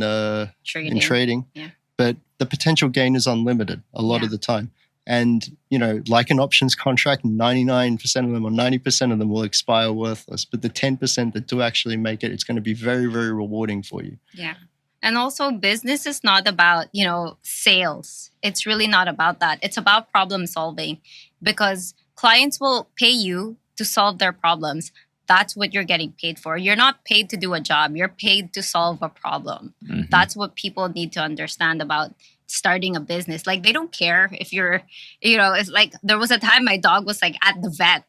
[SPEAKER 3] trading.
[SPEAKER 1] Yeah.
[SPEAKER 3] But the potential gain is unlimited a lot of the time. And, like an options contract, 99% of them or 90% of them will expire worthless. But the 10% that do actually make it, it's going to be very, very rewarding for you.
[SPEAKER 1] Yeah. And also, business is not about, sales. It's really not about that. It's about problem solving, because clients will pay you to solve their problems. That's what you're getting paid for. You're not paid to do a job. You're paid to solve a problem. Mm-hmm. That's what people need to understand about starting a business. Like, they don't care if you're, it's like, there was a time my dog was like at the vet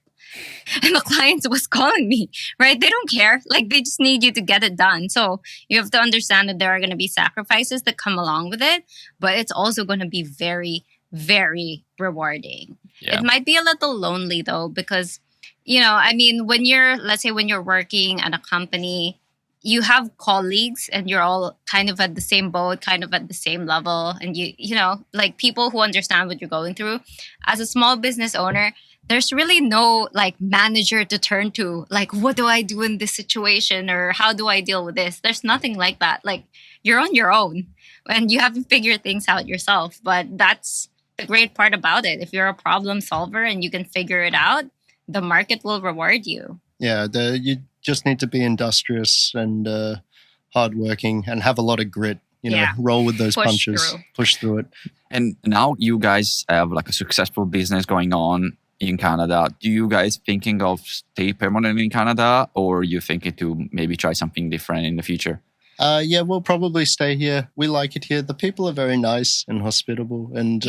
[SPEAKER 1] and the client was calling me, right? They don't care. Like, they just need you to get it done. So you have to understand that there are going to be sacrifices that come along with it, but it's also going to be very, very rewarding. Yeah. It might be a little lonely though, because, when you're working at a company, you have colleagues and you're all kind of at the same boat, kind of at the same level. And like, people who understand what you're going through. As a small business owner, there's really no like manager to turn to. Like, what do I do in this situation? Or how do I deal with this? There's nothing like that. Like, you're on your own and you have to figure things out yourself. But that's the great part about it. If you're a problem solver and you can figure it out, the market will reward you.
[SPEAKER 3] Yeah, you just need to be industrious and hardworking and have a lot of grit. Roll with those punches, push through it.
[SPEAKER 2] And now you guys have like a successful business going on in Canada. Do you guys thinking of stay permanently in Canada, or you thinking to maybe try something different in the future?
[SPEAKER 3] We'll probably stay here. We like it here. The people are very nice and hospitable. And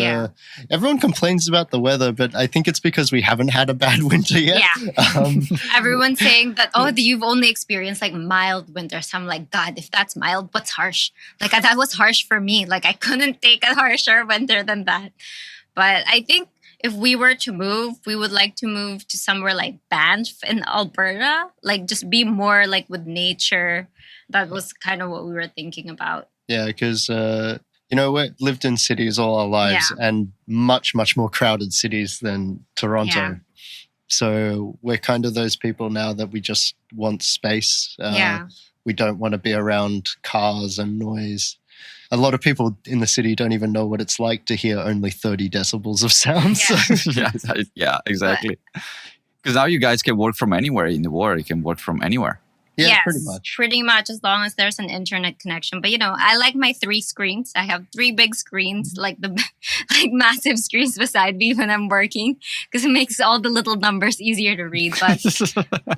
[SPEAKER 3] everyone complains about the weather, but I think it's because we haven't had a bad winter yet.
[SPEAKER 1] Yeah. Everyone's saying that, you've only experienced like mild winters. I'm like, God, if that's mild, what's harsh? Like, that was harsh for me. Like, I couldn't take a harsher winter than that. But I think if we were to move, we would like to move to somewhere like Banff in Alberta. Like, just be more like with nature. That was kind of what we were thinking about.
[SPEAKER 3] Yeah, because, we've lived in cities all our lives and much, much more crowded cities than Toronto. Yeah. So we're kind of those people now that we just want space. We don't want to be around cars and noise. a lot of people in the city don't even know what it's like to hear only 30 decibels of sound.
[SPEAKER 1] Yeah.
[SPEAKER 3] So,
[SPEAKER 2] Yeah, exactly. Because now you guys can work from anywhere in the world. You can work from anywhere.
[SPEAKER 3] yeah,
[SPEAKER 1] Yes,
[SPEAKER 3] pretty much.
[SPEAKER 1] pretty much, as long as there's an internet connection. But I like my 3 screens. I have 3 big screens, like the like massive screens beside me when I'm working, because it makes all the little numbers easier to read. But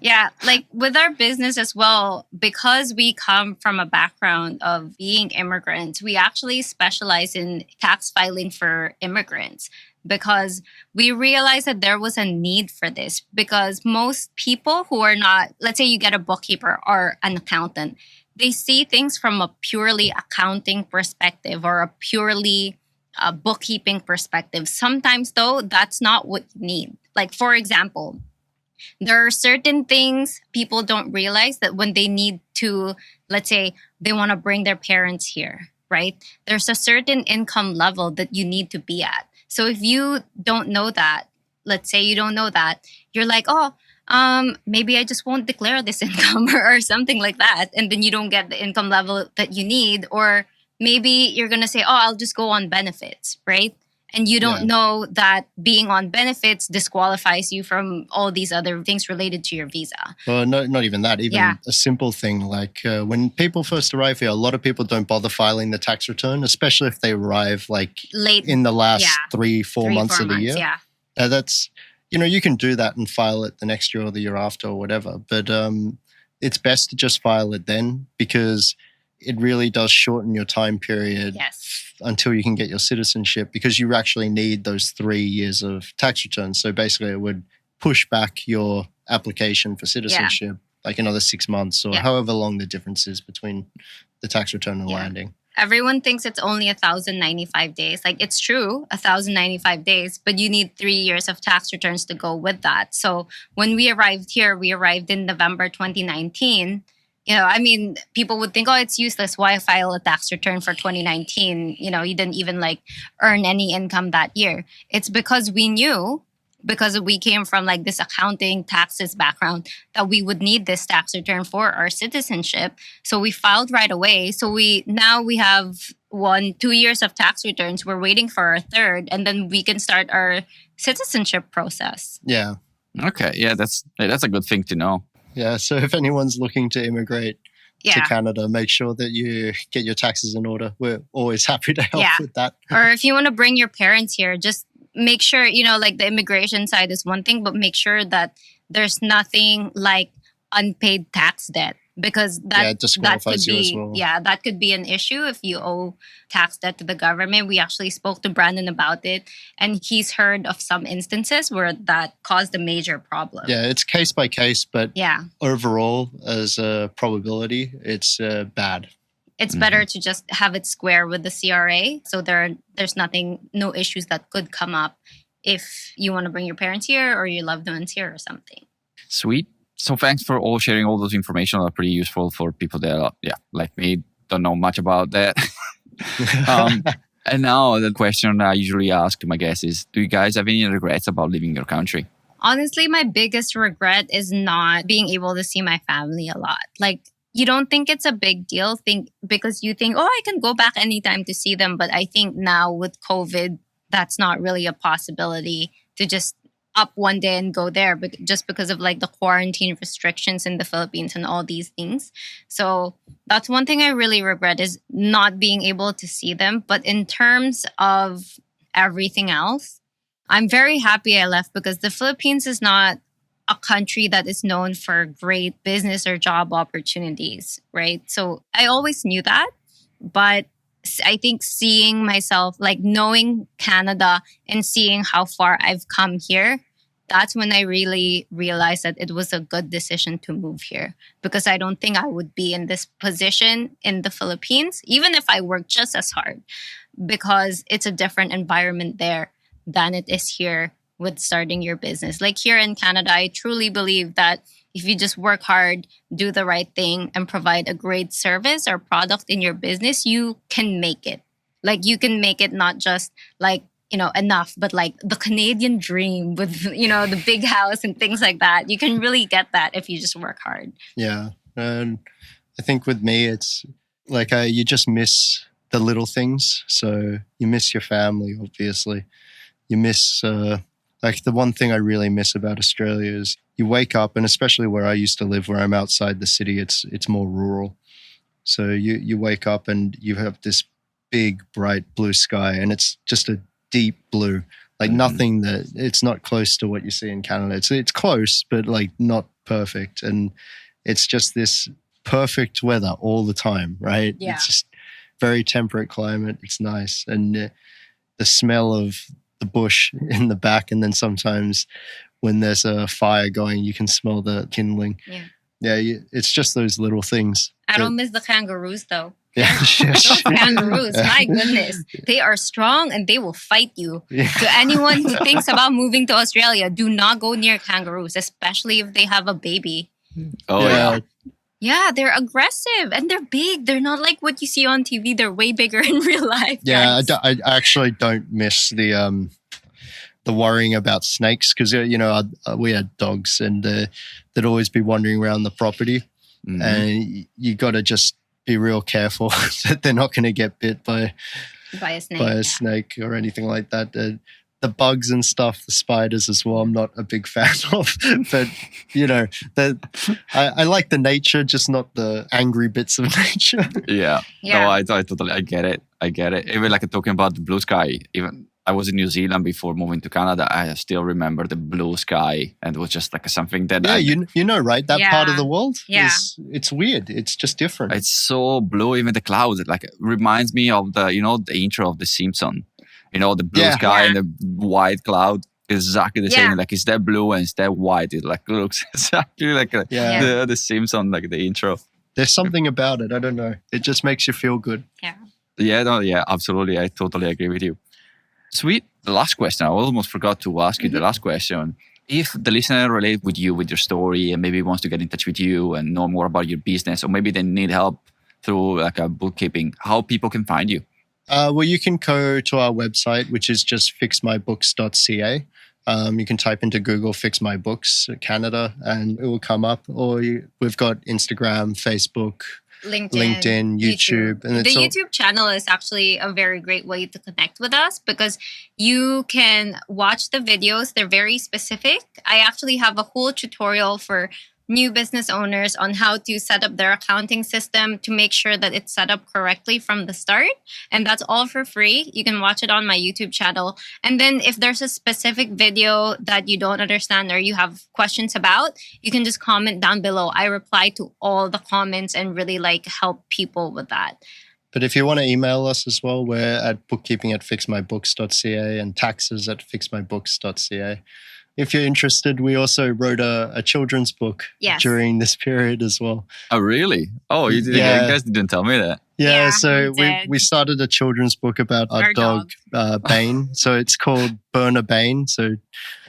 [SPEAKER 1] yeah, like with our business as well, because we come from a background of being immigrants, we actually specialize in tax filing for immigrants, because we realized that there was a need for this, because most people who are not, let's say you get a bookkeeper or an accountant, they see things from a purely accounting perspective or a purely bookkeeping perspective. Sometimes, though, that's not what you need. Like, for example, there are certain things people don't realize that when they need to, let's say they want to bring their parents here, right? There's a certain income level that you need to be at. So if you don't know that, let's say you don't know that, you're like, oh, maybe I just won't declare this income or something like that. And then you don't get the income level that you need. Or maybe you're going to say, oh, I'll just go on benefits, right? And you don't know that being on benefits disqualifies you from all these other things related to your visa.
[SPEAKER 3] Well, no, not even that. Even a simple thing like when people first arrive here, a lot of people don't bother filing the tax return, especially if they arrive like
[SPEAKER 1] Late
[SPEAKER 3] in the last 3-4 months of the year.
[SPEAKER 1] Yeah.
[SPEAKER 3] That's, you can do that and file it the next year or the year after or whatever. But it's best to just file it then, because it really does shorten your time period until you can get your citizenship, because you actually need those 3 years of tax returns. So basically it would push back your application for citizenship like another 6 months or however long the difference is between the tax return and landing.
[SPEAKER 1] Everyone thinks it's only 1,095 days. Like, it's true, 1,095 days, but you need 3 years of tax returns to go with that. So when we arrived here, we arrived in November 2019. People would think, oh, it's useless. Why file a tax return for 2019? You didn't even earn any income that year. It's because we knew, because we came from this accounting taxes background, that we would need this tax return for our citizenship. So we filed right away. So now we have 2 years of tax returns. We're waiting for our third, and then we can start our citizenship process.
[SPEAKER 3] Yeah.
[SPEAKER 2] Okay. Yeah, that's a good thing to know.
[SPEAKER 3] Yeah, so if anyone's looking to immigrate to Canada, make sure that you get your taxes in order. We're always happy to help with that.
[SPEAKER 1] Or if you want to bring your parents here, just make sure, the immigration side is one thing, but make sure that there's nothing like unpaid tax debt, because that
[SPEAKER 3] disqualifies
[SPEAKER 1] could
[SPEAKER 3] you
[SPEAKER 1] be,
[SPEAKER 3] as well.
[SPEAKER 1] Yeah, that could be an issue if you owe tax debt to the government. We actually spoke to Brandon about it, and he's heard of some instances where that caused a major problem.
[SPEAKER 3] Yeah, it's case by case, but overall, as a probability, it's bad.
[SPEAKER 1] It's better to just have it square with the CRA, so there's no issues that could come up if you want to bring your parents here or your loved ones here or something.
[SPEAKER 2] Sweet. So thanks for all sharing all those information. Are pretty useful for people that, like me, don't know much about that. And now the question I usually ask to my guests is, do you guys have any regrets about leaving your country?
[SPEAKER 1] Honestly, my biggest regret is not being able to see my family a lot. You don't think it's a big deal because you think, oh, I can go back anytime to see them. But I think now with COVID, that's not really a possibility to just up one day and go there, just because of the quarantine restrictions in the Philippines and all these things. So that's one thing I really regret, is not being able to see them. But in terms of everything else, I'm very happy I left, because the Philippines is not a country that is known for great business or job opportunities, right? So I always knew that, but I think seeing myself, knowing Canada and seeing how far I've come here, that's when I really realized that it was a good decision to move here, because I don't think I would be in this position in the Philippines, even if I worked just as hard, because it's a different environment there than it is here with starting your business. Here in Canada, I truly believe that if you just work hard, do the right thing, and provide a great service or product in your business, you can make it. You can make it not just enough, but the Canadian dream with, the big house and things like that. You can really get that if you just work hard.
[SPEAKER 3] Yeah. And I think with me, it's you just miss the little things. So you miss your family, obviously. You miss, like the one thing I really miss about Australia is you wake up, and especially where I used to live, where I'm outside the city, it's more rural. So you wake up and you have this big, bright blue sky, and it's just a deep blue, like nothing that it's not close to what you see in Canada. It's close, but like not perfect. And it's just this perfect weather all the time, right?
[SPEAKER 1] Yeah.
[SPEAKER 3] It's just very temperate climate. It's nice. And the smell of the bush in the back, and then sometimes when there's a fire going, you can smell the kindling. Yeah, it's just those little things.
[SPEAKER 1] I don't miss the kangaroos though.
[SPEAKER 3] Yeah,
[SPEAKER 1] Those kangaroos, my goodness. They are strong and they will fight you.
[SPEAKER 3] Yeah.
[SPEAKER 1] To anyone who thinks about moving to Australia, do not go near kangaroos, especially if they have a baby.
[SPEAKER 2] Oh, yeah.
[SPEAKER 1] Yeah, they're aggressive and they're big. They're not like what you see on TV. They're way bigger in real life.
[SPEAKER 3] Yeah,
[SPEAKER 1] guys.
[SPEAKER 3] I actually don't miss the worrying about snakes, because we had dogs and they'd always be wandering around the property, and you got to just be real careful that they're not going to get bit by
[SPEAKER 1] a
[SPEAKER 3] snake or anything like that. The bugs and stuff, the spiders as well, I'm not a big fan of. But, I like the nature, just not the angry bits of nature.
[SPEAKER 2] Yeah. No, I totally, I get it. Even like talking about the blue sky, even I was in New Zealand before moving to Canada. I still remember the blue sky, and it was just like something that
[SPEAKER 3] right? That part of the world, it's weird. It's just different.
[SPEAKER 2] It's so blue, even the clouds. Like, it reminds me of the intro of The Simpsons. The blue sky and the white cloud is exactly the same. Like, it's that blue and it's that white. It like looks exactly like the Simpsons, like the intro.
[SPEAKER 3] There's something about it. I don't know. It just makes you feel good.
[SPEAKER 2] Yeah, absolutely. I totally agree with you. Sweet. The last question. I almost forgot to ask you the last question. If the listener relate with you, with your story, and maybe wants to get in touch with you and know more about your business, or maybe they need help through like a bookkeeping, how people can find you?
[SPEAKER 3] Well, you can go to our website, which is just fixmybooks.ca. You can type into Google Fix My Books Canada and it will come up. Or we've got Instagram, Facebook, LinkedIn, YouTube. And
[SPEAKER 1] the YouTube channel is actually a very great way to connect with us because you can watch the videos. They're very specific. I actually have a whole tutorial for new business owners on how to set up their accounting system to make sure that it's set up correctly from the start. And that's all for free. You can watch it on my YouTube channel. And then if there's a specific video that you don't understand or you have questions about, you can just comment down below. I reply to all the comments and really help people with that.
[SPEAKER 3] But if you want to email us as well, we're at bookkeeping@fixmybooks.ca and taxes@fixmybooks.ca. If you're interested, we also wrote a children's book during this period as well.
[SPEAKER 2] Oh, really? Oh, you guys didn't tell me that.
[SPEAKER 3] Yeah, so we started a children's book about our dog. Bane. So it's called Burner Bane. So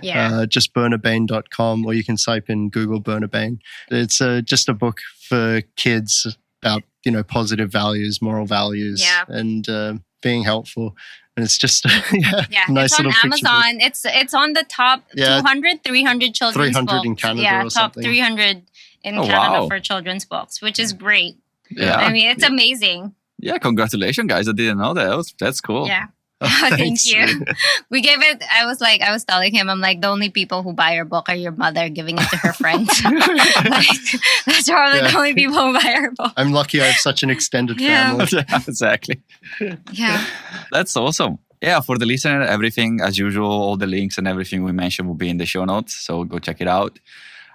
[SPEAKER 3] just burnerbane.com, or you can type in Google Burner Bane. It's just a book for kids about, positive values, moral values, and being helpful. And it's just nice
[SPEAKER 1] it's on
[SPEAKER 3] little
[SPEAKER 1] Amazon. It's on the top 200, 300 children's
[SPEAKER 3] 300
[SPEAKER 1] books.
[SPEAKER 3] in Canada or
[SPEAKER 1] top
[SPEAKER 3] something.
[SPEAKER 1] 300 in Canada for children's books, which is great.
[SPEAKER 2] Yeah.
[SPEAKER 1] I mean, it's amazing.
[SPEAKER 2] Yeah, congratulations, guys. I didn't know that. That's cool.
[SPEAKER 1] Yeah. Thank you. We gave it, I was telling him, I'm like, the only people who buy your book are your mother giving it to her friends. That's probably the only people who buy her book.
[SPEAKER 3] I'm lucky I have such an extended family.
[SPEAKER 2] Yeah, exactly.
[SPEAKER 1] Yeah.
[SPEAKER 2] That's awesome. Yeah, for the listener, everything, as usual, all the links and everything we mentioned will be in the show notes. So go check it out.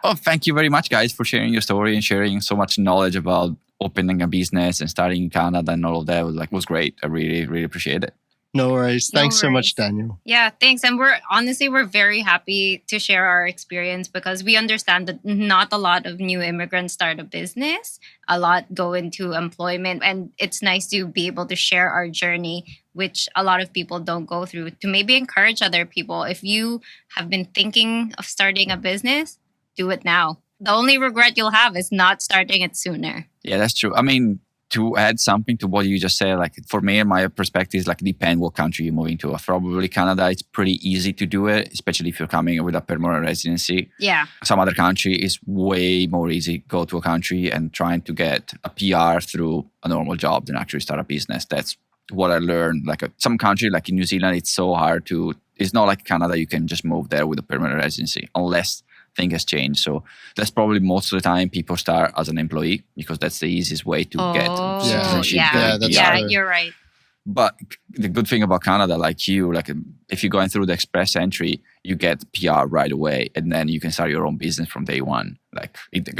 [SPEAKER 2] Oh, thank you very much, guys, for sharing your story and sharing so much knowledge about opening a business and starting in Canada and all of that. It was great. I really, really appreciate it.
[SPEAKER 3] No worries. Thanks so much, Daniel.
[SPEAKER 1] Yeah, thanks. And we're very happy to share our experience because we understand that not a lot of new immigrants start a business. A lot go into employment. And it's nice to be able to share our journey, which a lot of people don't go through, to maybe encourage other people. If you have been thinking of starting a business, do it now. The only regret you'll have is not starting it sooner.
[SPEAKER 2] Yeah, that's true. I mean, to add something to what you just said, for me and my perspective, depend what country you're moving to. Probably Canada, it's pretty easy to do it, especially if you're coming with a permanent residency.
[SPEAKER 1] Yeah.
[SPEAKER 2] Some other country is way more easy. Go to a country and trying to get a PR through a normal job than actually start a business. That's what I learned. Like some country, like in New Zealand, it's so hard to. It's not like Canada. You can just move there with a permanent residency unless things has changed. So that's probably most of the time people start as an employee because that's the easiest way to get citizenship.
[SPEAKER 1] Yeah,
[SPEAKER 3] that's
[SPEAKER 1] yeah,
[SPEAKER 3] true.
[SPEAKER 1] you're right.
[SPEAKER 2] But the good thing about Canada, like if you're going through the express entry, you get PR right away, and then you can start your own business from day one, like hit the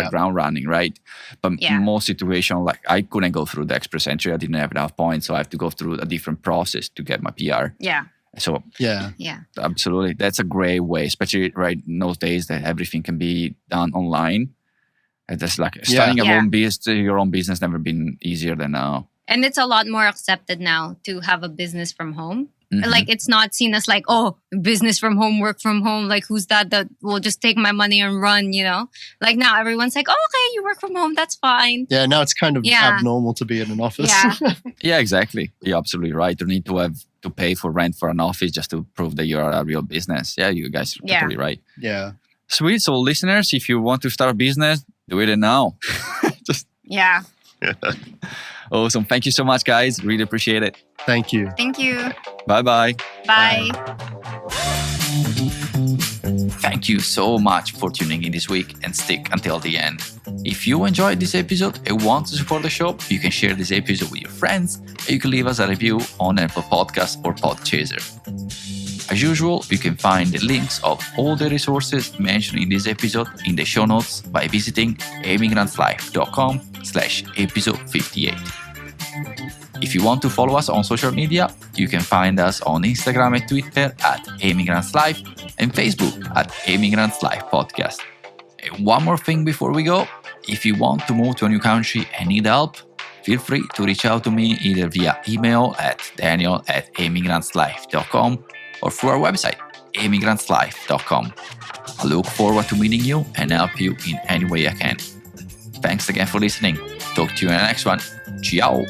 [SPEAKER 2] ground running, right? But most situations, like I couldn't go through the express entry. I didn't have enough points, so I have to go through a different process to get my PR.
[SPEAKER 1] Yeah.
[SPEAKER 2] So
[SPEAKER 1] yeah,
[SPEAKER 2] absolutely, that's a great way, especially right in those days that everything can be done online. And that's like starting your own business never been easier than now.
[SPEAKER 1] And it's a lot more accepted now to have a business from home.
[SPEAKER 2] Mm-hmm.
[SPEAKER 1] Like it's not seen as like, oh, business from home, work from home. Like who's that will just take my money and run, you know? Like now everyone's like, oh, okay, you work from home. That's fine.
[SPEAKER 3] Yeah, now it's kind of abnormal to be in an office.
[SPEAKER 1] Yeah,
[SPEAKER 2] yeah, exactly. You're absolutely right. You need to have to pay for rent for an office just to prove that you're a real business. Yeah, you guys are totally right.
[SPEAKER 3] Yeah.
[SPEAKER 2] Sweet. So listeners, if you want to start a business, do it now.
[SPEAKER 1] Yeah.
[SPEAKER 2] Awesome. Thank you so much, guys. Really appreciate it.
[SPEAKER 3] Thank you.
[SPEAKER 1] Thank you.
[SPEAKER 2] Bye-bye.
[SPEAKER 1] Bye.
[SPEAKER 2] Thank you so much for tuning in this week and stick until the end. If you enjoyed this episode and want to support the show, you can share this episode with your friends and you can leave us a review on Apple Podcasts or Podchaser. As usual, you can find the links of all the resources mentioned in this episode in the show notes by visiting emigrantlife.com/episode 58. If you want to follow us on social media, you can find us on Instagram and Twitter at @emigrantlife and Facebook at @emigrantlife podcast. And one more thing before we go, if you want to move to a new country and need help, feel free to reach out to me either via email at daniel@emigrantlife.com or through our website, emigrantlife.com. I look forward to meeting you and help you in any way I can. Thanks again for listening. Talk to you in the next one. Ciao.